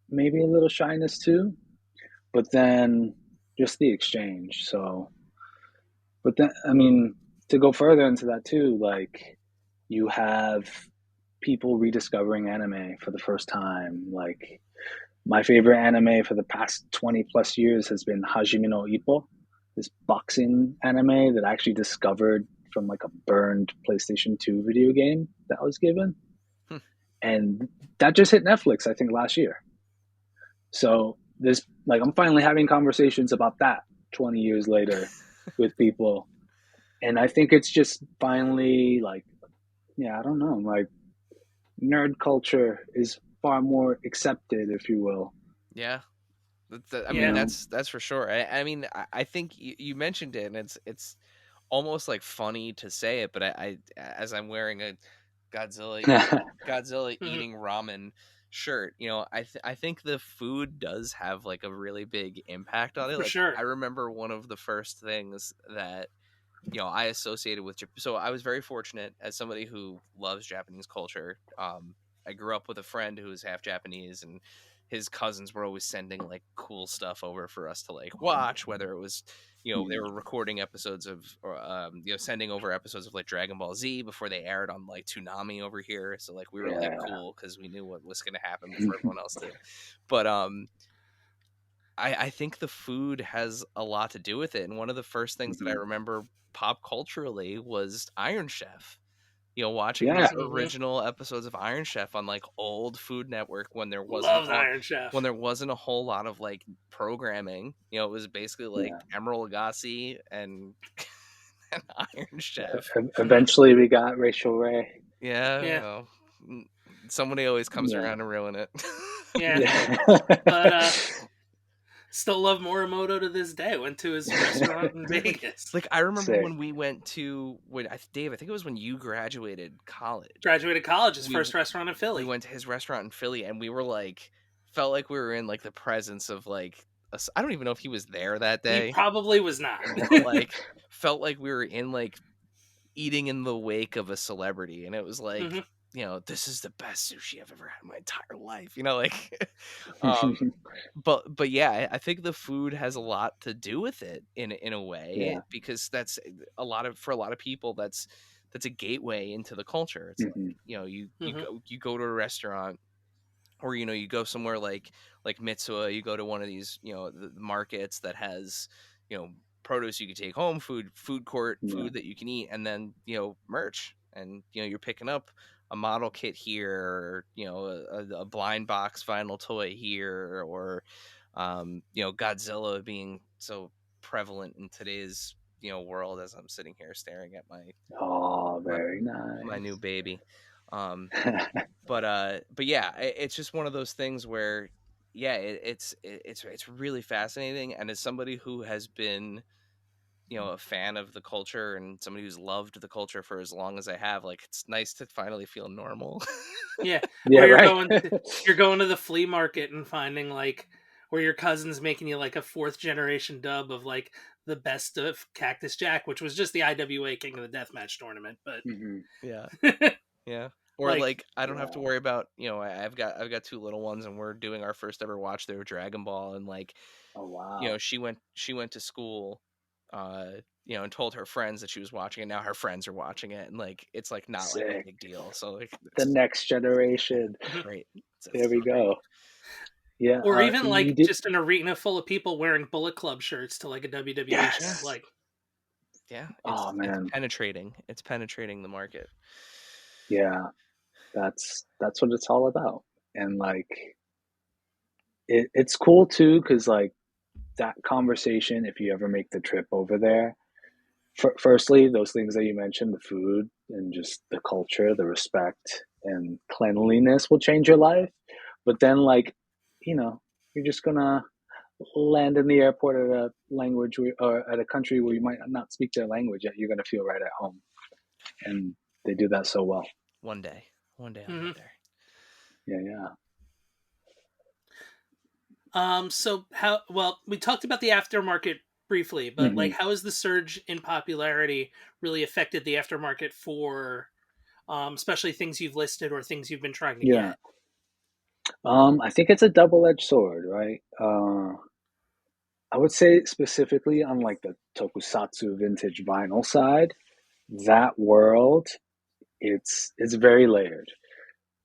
maybe a little shyness too, but then just the exchange. So, but then I mean, to go further into that too, like you have people rediscovering anime for the first time. Like my favorite anime for the past 20 plus years has been Hajime no Ippo, this boxing anime that I actually discovered from like a burned PlayStation 2 video game that I was given. Hmm. And that just hit Netflix, I think, last year. So this, like, I'm finally having conversations about that 20 years later with people. And I think it's just finally like, yeah, I don't know, like nerd culture is far more accepted, if you will. Yeah. I You mean, Yeah. know, that's for sure. I mean, I think you mentioned it, and it's almost like funny to say it, but as I'm wearing a Godzilla Godzilla Mhm. eating ramen shirt, I think the food does have like a really big impact on it. For Like sure. I remember one of the first things that I associated with So I was very fortunate as somebody who loves Japanese culture. I grew up with a friend who was half Japanese, and his cousins were always sending like cool stuff over for us to like watch. Whether it was, they were recording episodes of, or sending over episodes of like Dragon Ball Z before they aired on like Toonami over here. So like we were like yeah. cool because we knew what was going to happen before everyone else did. But I think the food has a lot to do with it. And one of the first things that I Mhm. remember pop culturally was Iron Chef. Watching Yeah. those Hmm. original episodes of Iron Chef on like old Food Network when Loved Iron Chef. there wasn't a whole lot of like programming. It was basically like Yeah. Emerald Lagasse and and Iron Chef. Hmm. Eventually, we got Rachel Ray. Yeah, Yeah. mm, somebody always comes Yeah. around to ruin it. Yeah. Yeah. But still love Morimoto to this day. Went to his restaurant in Dude, Vegas. like I remember Sick. when we went to Dave, I think it was when you graduated college. Graduated college, his We first restaurant in we Philly. went to his restaurant in Philly, and we were like, felt like we were in like the presence of like I don't even know if he was there that He day, probably was not. but like felt like we were in like eating in the wake of a celebrity, and it was like, Hmm. this is the best sushi I've ever had in my entire life, like um but yeah, I think the food has a lot to do with it in a way, Yeah. because that's for a lot of people, that's a gateway into the culture. It's like, Hmm. Hmm. you go to a restaurant, or you go somewhere like Mitsuya, you go to one of these the markets that has you know produce you can take home, food court Yeah. food that you can eat, and then merch, and you're picking up a model kit here, or a blind box vinyl toy here, or Godzilla being so prevalent in today's world, as I'm sitting here staring at Oh, my, very my new nice. baby. But yeah, it's just one of those things where, yeah, it's really fascinating. And as somebody who has been a fan of the culture, and somebody who's loved the culture for as long as I have, like, it's nice to finally feel normal. Yeah, Yeah, or right. you're going to the flea market and finding like where your cousin's making you like a fourth generation dub of like the best of Cactus Jack, which was just the IWA King of the Deathmatch tournament, but Hmm. Yeah. Yeah. Or, like like, I don't have to Yeah. worry about, I've got two little ones, and we're doing our first ever watch through Dragon Ball, and, like, Oh, wow. she went to school, uh, and told her friends that she was watching it. Now her friends are watching it, and, like, it's, like, not like a Sick. big deal. So, like, The it's next generation. mhm. great. It's There so we great. go. Yeah. Or even You like did. just an arena full of people wearing Bullet Club shirts to like a WWE show. Yeah. Yes. Like, Yeah. Oh, It's man. penetrating. It's penetrating the market. Yeah. That's what it's all about. And like, it's cool too, because like that conversation, if you ever make the trip over there, firstly, those things that you mentioned, the food and just the culture, the respect and cleanliness will change your life. But then, like, you know, you're just gonna land in the airport at a language or at a country where you might not speak their language, yet you're gonna feel right at home. And they do that so well. One day. One day I'll get mhm. there. Yeah, yeah. So how well we talked about the aftermarket briefly, but like Hmm. how has the surge in popularity really affected the aftermarket for especially things you've listed or things you've been trying to Yeah. get? I think it's a double-edged sword, right? I would say specifically on like the tokusatsu vintage vinyl side, that world, it's very layered.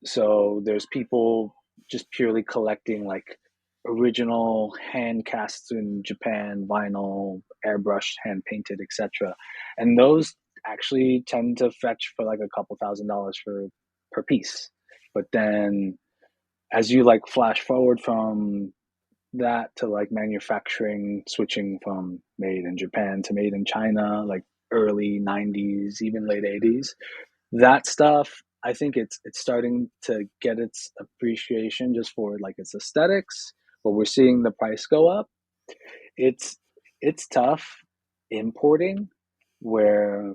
So there's people just purely collecting like original hand cast in Japan vinyl, airbrushed, hand painted, etc. And those actually tend to fetch for like a couple $1,000s for per piece. But then as you like flash forward from that to like manufacturing switching from made in Japan to made in China, like early 90s, even late 80s, that stuff, I think it's starting to get its appreciation just for like its aesthetics, but we're seeing the price go up. It's it's tough importing, where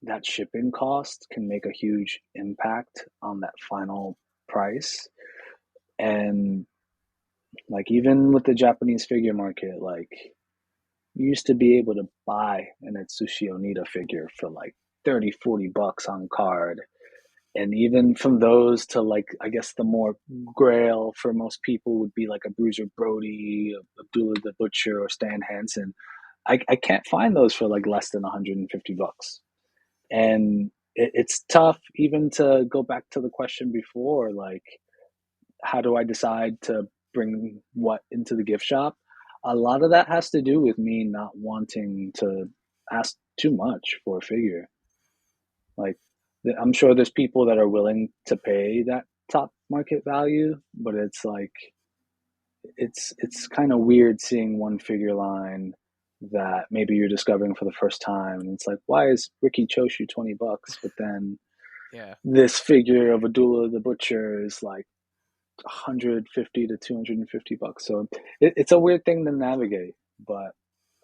that shipping cost can make a huge impact on that final price. And like even with the Japanese figure market, like you used to be able to buy an Atsushi Onita figure for like 30-40 bucks on card. And even from those to like, I guess the more grail for most people would be like a Bruiser Brody, Abdullah the Butcher, or Stan Hansen. I can't find those for like less than 150 bucks. And it's tough even to go back to the question before, like, how do I decide to bring what into the gift shop? A lot of that has to do with me not wanting to ask too much for a figure. Like, I'm sure there's people that are willing to pay that top market value, but it's like it's kind of weird seeing one figure line that maybe you're discovering for the first time, and it's like, why is Ricky Choshu $20? But then Yeah. this figure of Abdullah the Butcher is like 150 to 250 bucks. So it's a weird thing to navigate. But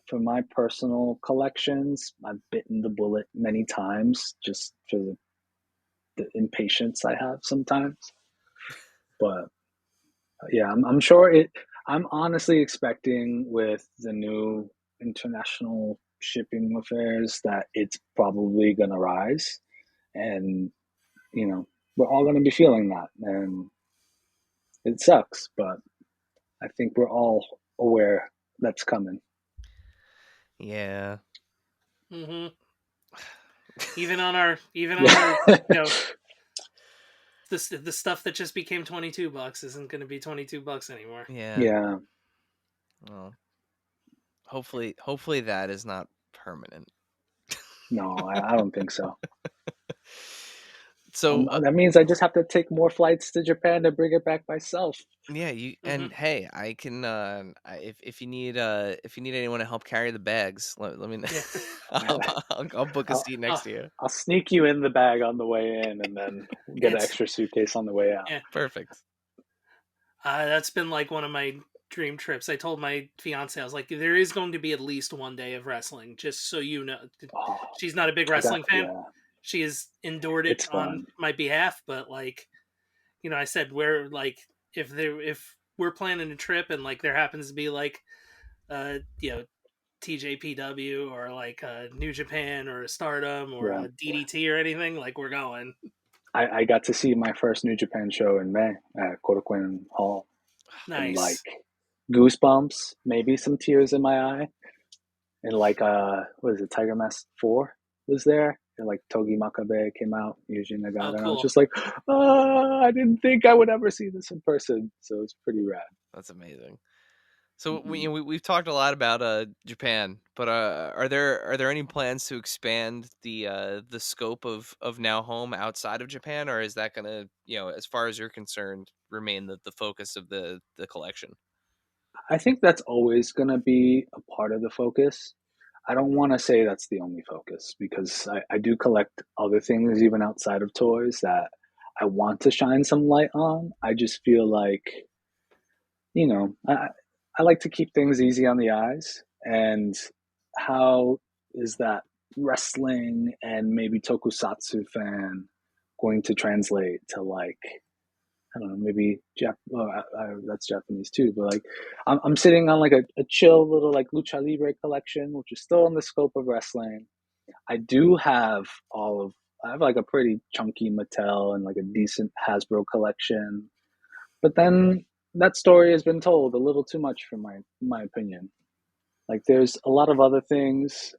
for my personal collections, I've bitten the bullet many times just for the impatience I have sometimes. But yeah, I'm sure it. I'm honestly expecting with the new international shipping affairs that it's probably going to rise, and we're all going to be feeling that, and it sucks, but I think we're all aware that's coming. Yeah. hmm even on our you Yeah. know the stuff that just became $22 isn't going to be $22 anymore. Yeah. Yeah. Well, Hopefully that is not permanent. No, I don't think so. So That means I just have to take more flights to Japan to bring it back myself. yeah, you Hmm. and hey, I can if you need anyone to help carry the bags, let me know. Yeah. I'll book a Uh, seat uh, next to you. I'll sneak you in the bag on the way in, and then get an it's extra suitcase on the way out. yeah. Perfect. That's been like one of my dream trips. I told my fiance, I was like, there is going to be at least one day of wrestling, just so you know. Oh, She's not a big wrestling fan. yeah, She has endured it it's on fun. my behalf, but like, I said, we're like, if we're planning a trip and like there happens to be like, TJPW or like New Japan or a Stardom or Yeah, a DDT or anything, like we're going. I got to see my first New Japan show in May at Korakuen Hall, and like Nice. goosebumps, maybe some tears in my eye, and like what is it, Tiger Mask 4 was there, and like Togi Makabe came out, Yuji Oh, Nagata, and I was cool. just like, I didn't think I would ever see this in person, so it's pretty rad. That's amazing. So Hmm. we've talked a lot about Japan, but are there any plans to expand the scope of Now Home outside of Japan, or is that gonna, as far as you're concerned, remain the focus of the collection? I think that's always going to be a part of the focus. I don't want to say that's the only focus because I do collect other things even outside of toys that I want to shine some light on. I just feel like, you know, I like to keep things easy on the eyes. And how is that wrestling and maybe tokusatsu fan going to translate to like, I don't know, maybe well, that's Japanese too, but like I'm sitting on like a chill little like lucha libre collection, which is still in the scope of wrestling. I do have I have like a pretty chunky Mattel and like a decent Hasbro collection, but then that story has been told a little too much for my opinion. Like there's a lot of other things.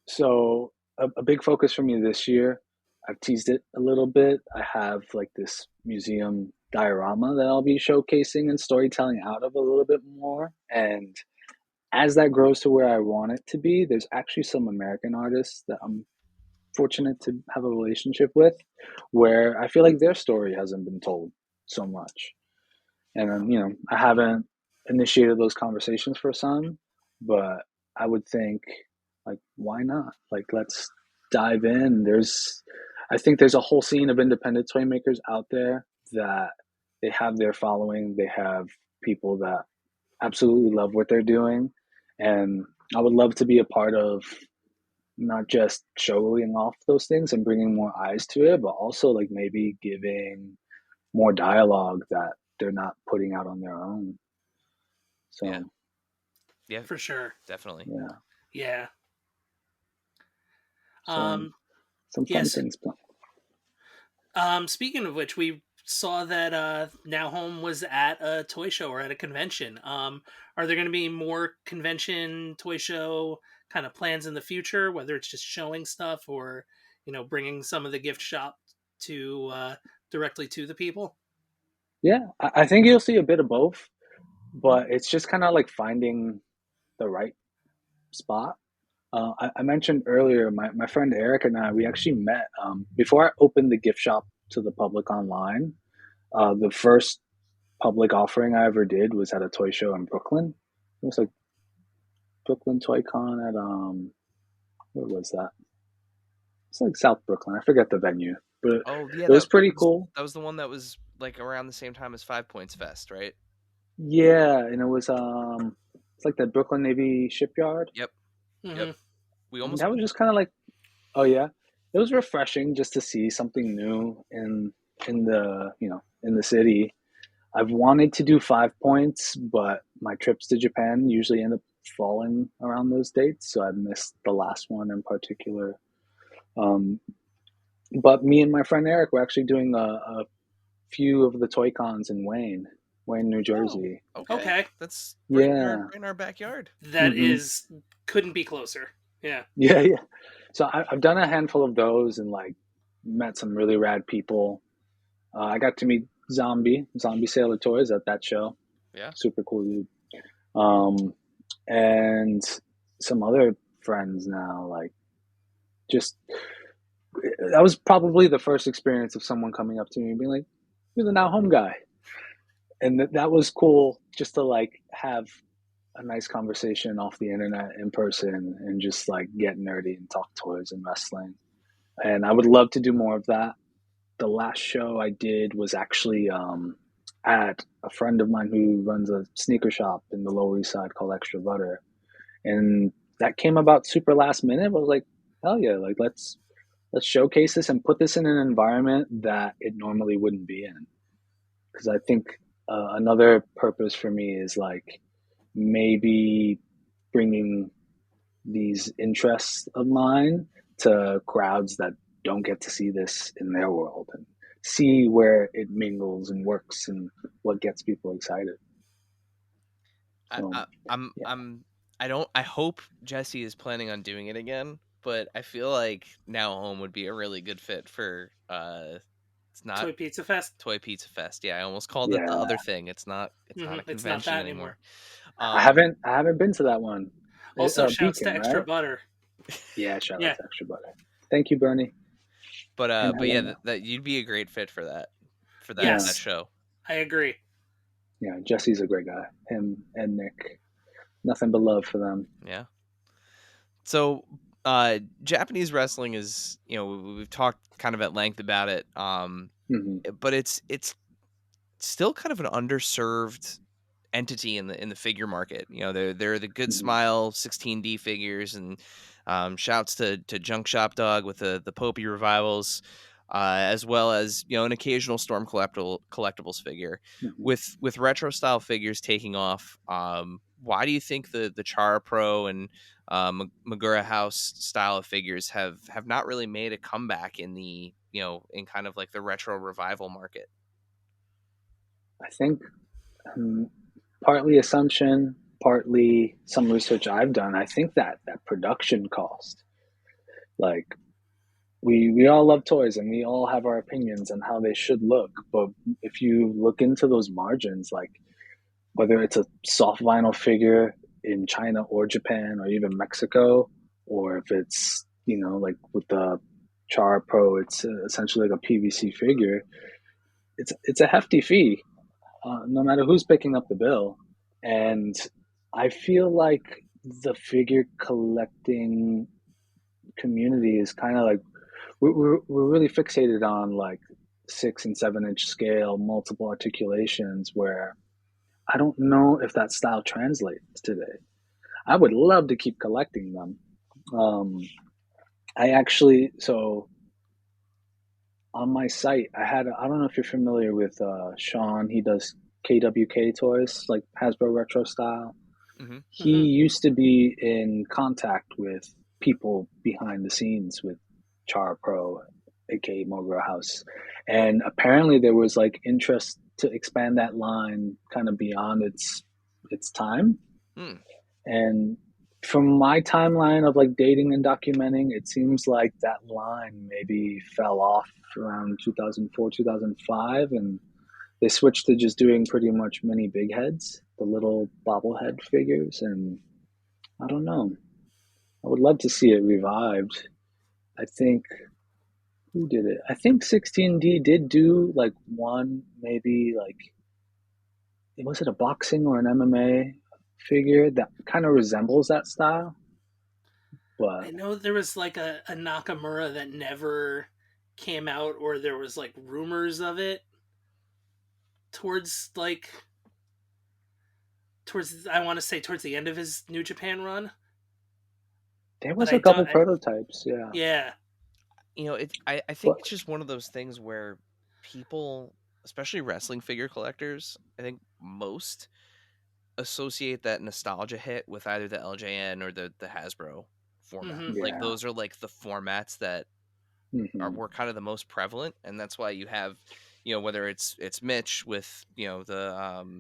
So a big focus for me this year, I've teased it a little bit. I have like this museum diorama that I'll be showcasing and storytelling out of a little bit more. And as that grows to where I want it to be, there's actually some American artists that I'm fortunate to have a relationship with where I feel like their story hasn't been told so much. And I haven't initiated those conversations for some, but I would think, like, why not? Like, let's dive in. I think there's a whole scene of independent toy makers out there that they have their following. They have people that absolutely love what they're doing. And I would love to be a part of not just showing off those things and bringing more eyes to it, but also like maybe giving more dialogue that they're not putting out on their own. Yeah, So yeah, For sure. definitely. yeah, Yeah. so Um. some fun Yes. things. Speaking of which, we saw that Now Home was at a toy show or at a convention. Are there going to be more convention toy show kind of plans in the future? Whether it's just showing stuff or bringing some of the gift shop to directly to the people. Yeah, I think you'll see a bit of both, but it's just kind of like finding the right spot. I mentioned earlier, my friend Eric and I, we actually met before I opened the gift shop to the public online. The first public offering I ever did was at a toy show in Brooklyn. It was like Brooklyn Toy Con at where was that? It's like South Brooklyn. I forget the venue, but Oh yeah, it was pretty cool. that was the one that was like around the same time as 5 Points Fest, right? Yeah, and it was it's like the Brooklyn Navy shipyard. Yep, yep. Hmm. We And almost that was went. just kind of like, oh yeah, it was refreshing just to see something new in the city. I've wanted to do 5 points, but my trips to Japan usually end up falling around those dates, so I missed the last one in particular. Um, but me and my friend Eric were actually doing a few of the toy cons in Wayne, New Oh, Jersey. okay. Okay, That's Yeah. right in our backyard. that Hmm. is couldn't be closer. Yeah. Yeah, yeah. So I've done a handful of those and like met some really rad people. I got to meet Zombie Sailor Toys at that show. Yeah. Super cool dude. Um, and some other friends now, like, just that was probably the first experience of someone coming up to me and being like, "You're the Now Home guy," and that was cool just to like have a nice conversation off the internet in person and just like get nerdy and talk toys and wrestling. And I would love to do more of that. The last show I did was actually at a friend of mine who runs a sneaker shop in the Lower East Side called Extra Butter, and that came about super last minute. I was like, hell yeah, like let's showcase this and put this in an environment that it normally wouldn't be in. Because I think another purpose for me is like maybe bringing these interests of mine to crowds that don't get to see this in their world and see where it mingles and works and what gets people excited. I, So, I I'm yeah. I'm I don't I hope Jesse is planning on doing it again, but I feel like Now Home would be a really good fit for it's not Toy Pizza Fest. Toy Pizza Fest. Yeah, I almost called it the Yeah. other thing. It's not a It's not convention that anymore. anymore. I Um haven't I haven't been to that one. Also, shouts to Beacon, Extra right? Butter. Yeah, shout out Yeah. to Extra Butter. Thank you, Bernie and but yeah, Helena. that you'd be a great fit for Yeah, that Yes, show. I agree. yeah. Jesse's a great guy. Him and Nick. Nothing but love for them. Yeah. So Japanese wrestling is, we've talked kind of at length about it. Hmm. But it's still kind of an underserved entity in the figure market. They're the Good Hmm. Smile 16D figures, and shouts to Junk Shop Dog with the Popey revivals, as well as an occasional Storm collectibles figure. Hmm. With retro style figures taking off, why do you think the Chara Pro and Magura House style of figures have not really made a comeback in the in kind of like the retro revival market? I think um, partly assumption, partly some research I've done. I think that production cost, like we all love toys and we all have our opinions on how they should look, but if you look into those margins, like whether it's a soft vinyl figure in China or Japan or even Mexico, or if it's like with the Char Pro, it's essentially like a PVC figure. It's a hefty fee, no matter who's picking up the bill. And I feel like the figure collecting community is kind of like we're really fixated on like 6 and 7 inch scale, multiple articulations, where I don't know if that style translates today. I would love to keep collecting them. Um, I actually, so on my site, I don't know if you're familiar with Sean. He does KWK toys, like Hasbro retro style. Hmm. He Hmm. used to be in contact with people behind the scenes with Char Pro, aka Mogra House. And apparently there was like interest to expand that line kind of beyond its time. Hmm. And from my timeline of like dating and documenting, it seems like that line maybe fell off around 2004, 2005, and they switched to just doing pretty much mini big heads, the little bobblehead figures. And I don't know. I would love to see it revived. I think who did it? I think 16D did do like one, maybe like, was it a boxing or an MMA figure that kind of resembles that style? But I know there was like a Nakamura that never came out, or there was like rumors of it towards I want to say towards the end of his New Japan run, there but was a couple prototypes, yeah. yeah, I think But it's just one of those things where people, especially wrestling figure collectors, I think most associate that nostalgia hit with either the LJN or the Hasbro format. hmm Like yeah. those are like the formats that Hmm. were kind of the most prevalent, and that's why you have, whether it's Mitch with the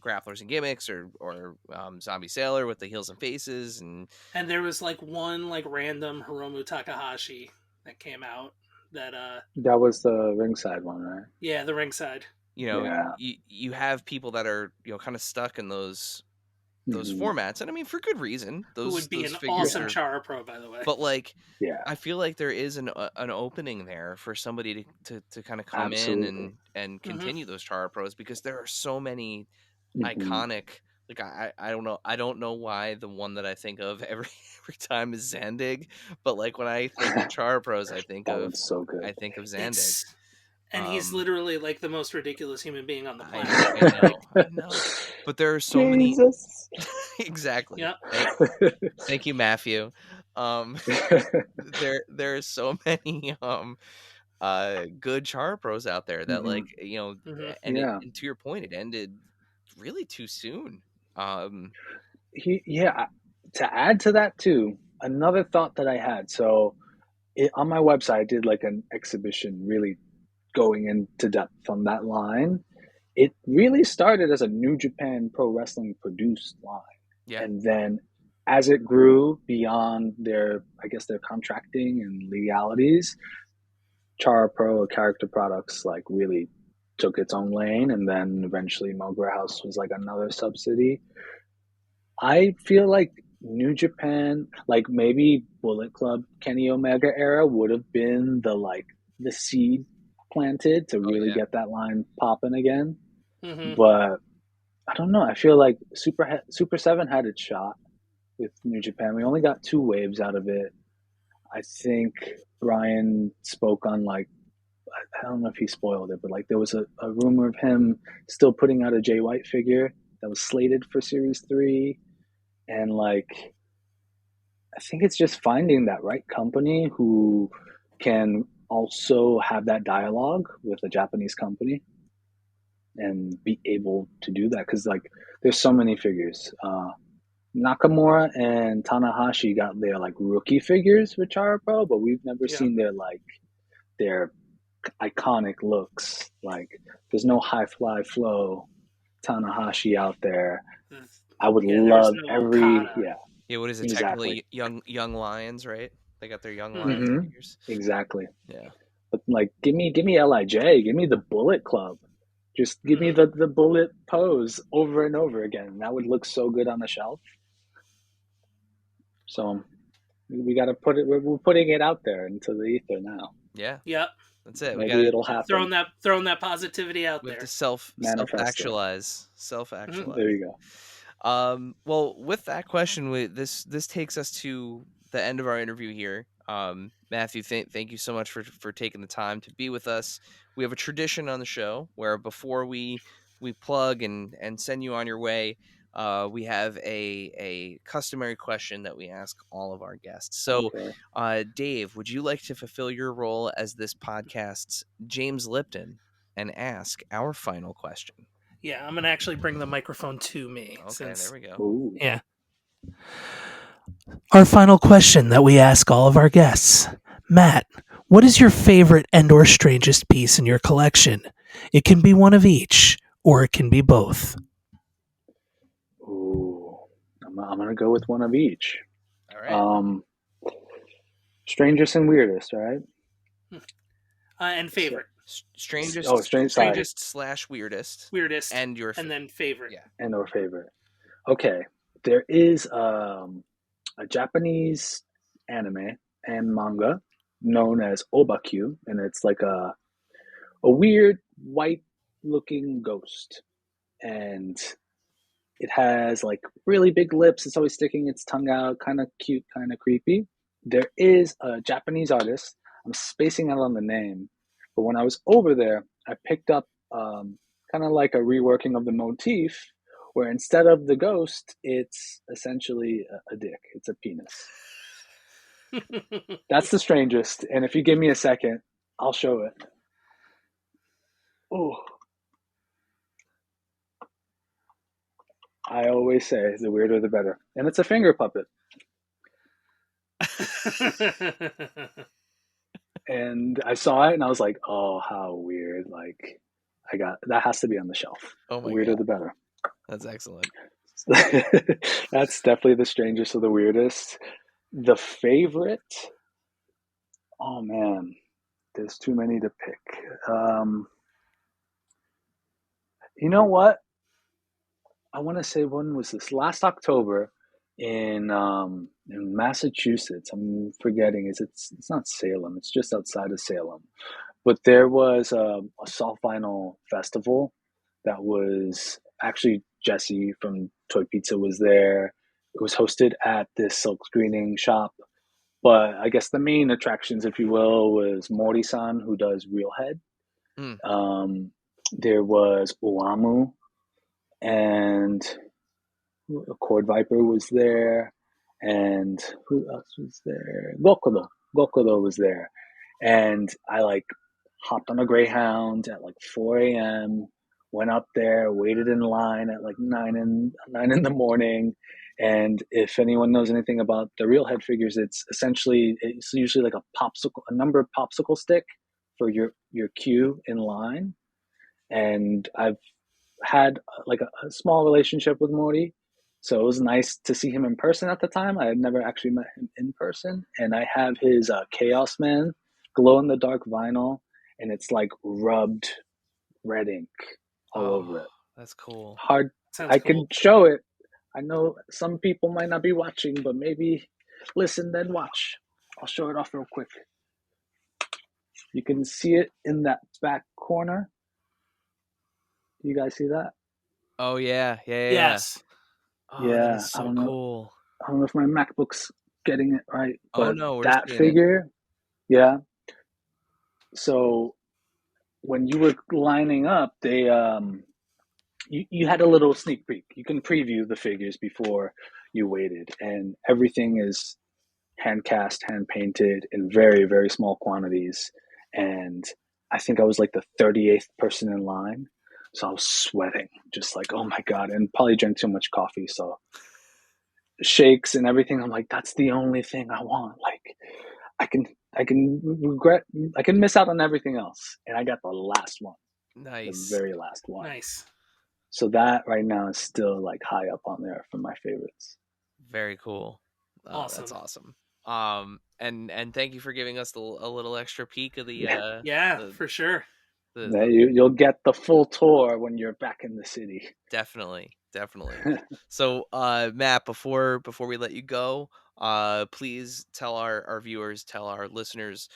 grapplers and gimmicks, or Zombie Sailor with the heels and faces, and and there was like one like random Hiromu Takahashi that came out that That was the ringside one, right? yeah, the ringside. you know Yeah. you have people that are kind of stuck in those formats, and I mean for good reason. Who would be Those an figures awesome are, Chara Pro, by the way. but like Yeah, I feel like there is an opening there for somebody to kind of come in absolutely. and continue those Chara Pros, because there are so many Hmm. iconic. Like I don't know why the one that I think of every time is Zandig, but like when I think of Chara Pros, That one's so good. I think of Zandig. It's and he's Um, literally like the most ridiculous human being on the planet. Like, I know, but there are so many. Jesus. Exactly. yeah. Thank you, Matthew. Um, there are so many good Chara Pros out there that, Hmm. like, you know, Hmm. Yeah. and to your point, it ended really too soon. Yeah. To add to that too, another thought that I had. So on my website, I did like an exhibition, really going into depth on that line. It really started as a New Japan Pro Wrestling produced line, Yeah. and then as it grew beyond their, I guess, their contracting and legalities, Chara Pro or character products like really took its own lane, and then eventually Mogra House was like another subsidy. I feel like New Japan, like maybe Bullet Club Kenny Omega era would have been the seed planted to Oh really yeah. get that line popping again. Hmm. But I don't know. I feel like Super 7 had its shot with New Japan. We only got two waves out of it. I think Brian spoke on like, I don't know if he spoiled it, but like there was a rumor of him still putting out a Jay White figure that was slated for Series 3. And like, I think it's just finding that right company who can also have that dialogue with a Japanese company and be able to do that. Because like, there's so many figures. Nakamura and Tanahashi got their like rookie figures with Chara Pro, but we've never Yeah. seen their iconic looks. Like, there's no high fly flow Tanahashi out there. I would Yeah. There's love no every, Okada. yeah, Yeah. What is it? exactly. Technically, young lions, right? They got their young Hmm. lions Hmm. figures. Exactly. Yeah. But like, give me Lij, give me the Bullet Club. Just give me Hmm. the bullet pose over and over again. That would look so good on the shelf. So we got to put it. We're putting it out there into the ether now. Yeah. Yep. That's it. We got Maybe to it'll happen. Throwing that positivity out we have to there. Manifest it. self Hmm. There actualize. you go. Well, with that question, this takes us to the end of our interview here. Matthew, thank you so much for taking the time to be with us. We have a tradition on the show where before we plug and send you on your way, we have a customary question that we ask all of our guests. So, Okay. Dave, would you like to fulfill your role as this podcast's James Lipton and ask our final question? Yeah, I'm gonna actually bring the microphone to me Okay, there since. we go. Ooh. Yeah. Our final question that we ask all of our guests. Matt, what is your favorite and/or strangest piece in your collection? It can be one of each, or it can be both. Ooh. I'm gonna go with one of each. All right. Um, strangest and weirdest, right? And So, favorite, strange. Sorry, Strangest slash weirdest, weirdest, and your and then favorite. yeah. and or favorite. Okay, there is a Japanese anime and manga known as Obakyu, and it's like a weird white looking ghost, and it has like really big lips. It's always sticking its tongue out, kind of cute, kind of creepy. There is a Japanese artist. I'm spacing out on the name, but when I was over there, I picked up kind of like a reworking of the motif, where instead of the ghost, it's essentially a dick. It's a penis. That's the strangest. And if you give me a second, I'll show it. Oh, I always say the weirder the better. And it's a finger puppet. And I saw it and I was like, oh, how weird. Like, I got that has to be on the shelf. Oh The my weirder god, the better. that's excellent. That's definitely the strangest of the weirdest. The favorite, oh man, there's too many to pick. You know what? I want to say, when was this? Last October in Massachusetts. I'm forgetting. It's not Salem. It's just outside of Salem. But there was a soft vinyl festival that was actually Jesse from Toy Pizza was there. It was hosted at this silk screening shop. But I guess the main attractions, if you will, was Morty-san, who does Real Head. Hmm. There was Uamu, and Cord Viper was there, and who else was there? Gokudo was there, and I like hopped on a Greyhound at like 4 a.m. Went up there, waited in line at like nine in the morning. And if anyone knows anything about the real head figures, it's usually like a numbered popsicle stick for your queue in line. And I've had like a small relationship with Morty. So it was nice to see him in person at the time. I had never actually met him in person. And I have his Chaos Man glow in the dark vinyl, and it's like rubbed red ink all Oh, over it. that's cool. Hard. Sounds I cool. can show it. I know some people might not be watching, but maybe listen then watch. I'll show it off real quick. You can see it in that back corner. You guys see that? Oh yeah, yeah. Yes. Oh, that Yeah, is so cool. I don't know if my MacBook's getting it right, Oh but no, we're that seeing it. figure, yeah. So when you were lining up, you had a little sneak peek. You can preview the figures before you waited, and everything is hand cast, hand painted in very, very small quantities. And I think I was like the 38th person in line. So I was sweating, just like, oh my God, and probably drank too much coffee. So shakes and everything. I'm like, that's the only thing I want. Like, I can, I can miss out on everything else. And I got the last one, the Nice. very last one. Nice. So that right now is still like high up on there for my favorites. Very cool. Oh, that's Awesome. awesome. And thank you for giving us a little extra peek of Yeah. Yeah, the for sure. the You'll get the full tour when you're back in the city. definitely. So, Matt, before we let you go, please tell our viewers, tell our listeners,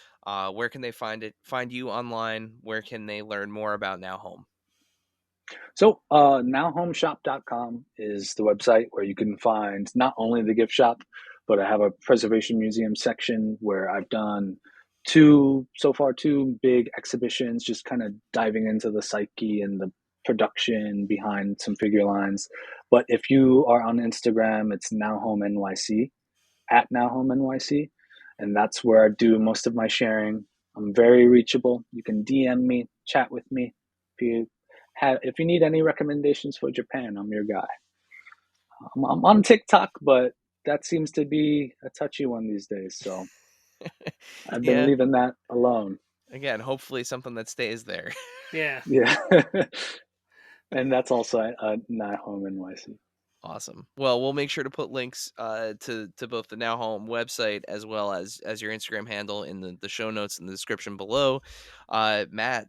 where can they find you online? Where can they learn more about Now Home? So, nowhomeshop.com is the website where you can find not only the gift shop, but I have a preservation museum section where I've done two big exhibitions, just kind of diving into the psyche and the production behind some figure lines. But if you are on Instagram, it's NowHome NYC, at NowHome NYC, and that's where I do most of my sharing. I'm very reachable. You can DM me, chat with me. If you need any recommendations for Japan, I'm your guy. I'm on TikTok, but that seems to be a touchy one these days. So I've been Yeah. leaving that alone. Again, hopefully something that stays there. Yeah. Yeah. And that's also at Not Home NYC. Awesome. Well, we'll make sure to put links to both the Now Home website as well as your Instagram handle in the show notes in the description below. Matt,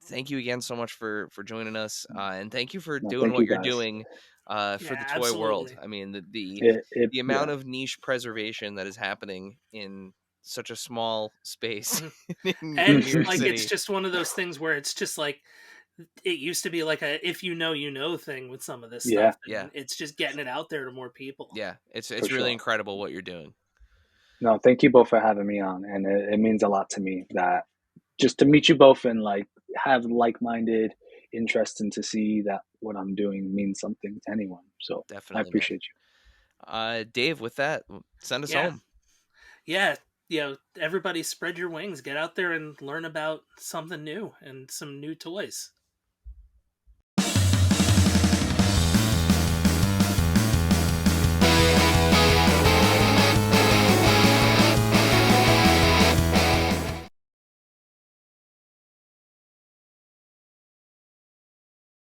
thank you again so much for joining us, and thank you for No, doing thank what you you're guys. doing for Yeah, the toy world. absolutely. I mean, the amount Yeah. of niche preservation that is happening in such a small space Mhm. in And New York like it's City. just one of those things where it's just like it used to be like a if you know thing with some of this Yeah, stuff, Yeah, and it's just getting it out there to more people. yeah, for it's really sure. incredible what you're doing. No, thank you both for having me on. And it means a lot to me that just to meet you both and like have like-minded interest and to see that what I'm doing means something to anyone. So I Definitely, man. appreciate you. Dave, with that, send us Yeah. home. Yeah. Everybody spread your wings, get out there and learn about something new and some new toys.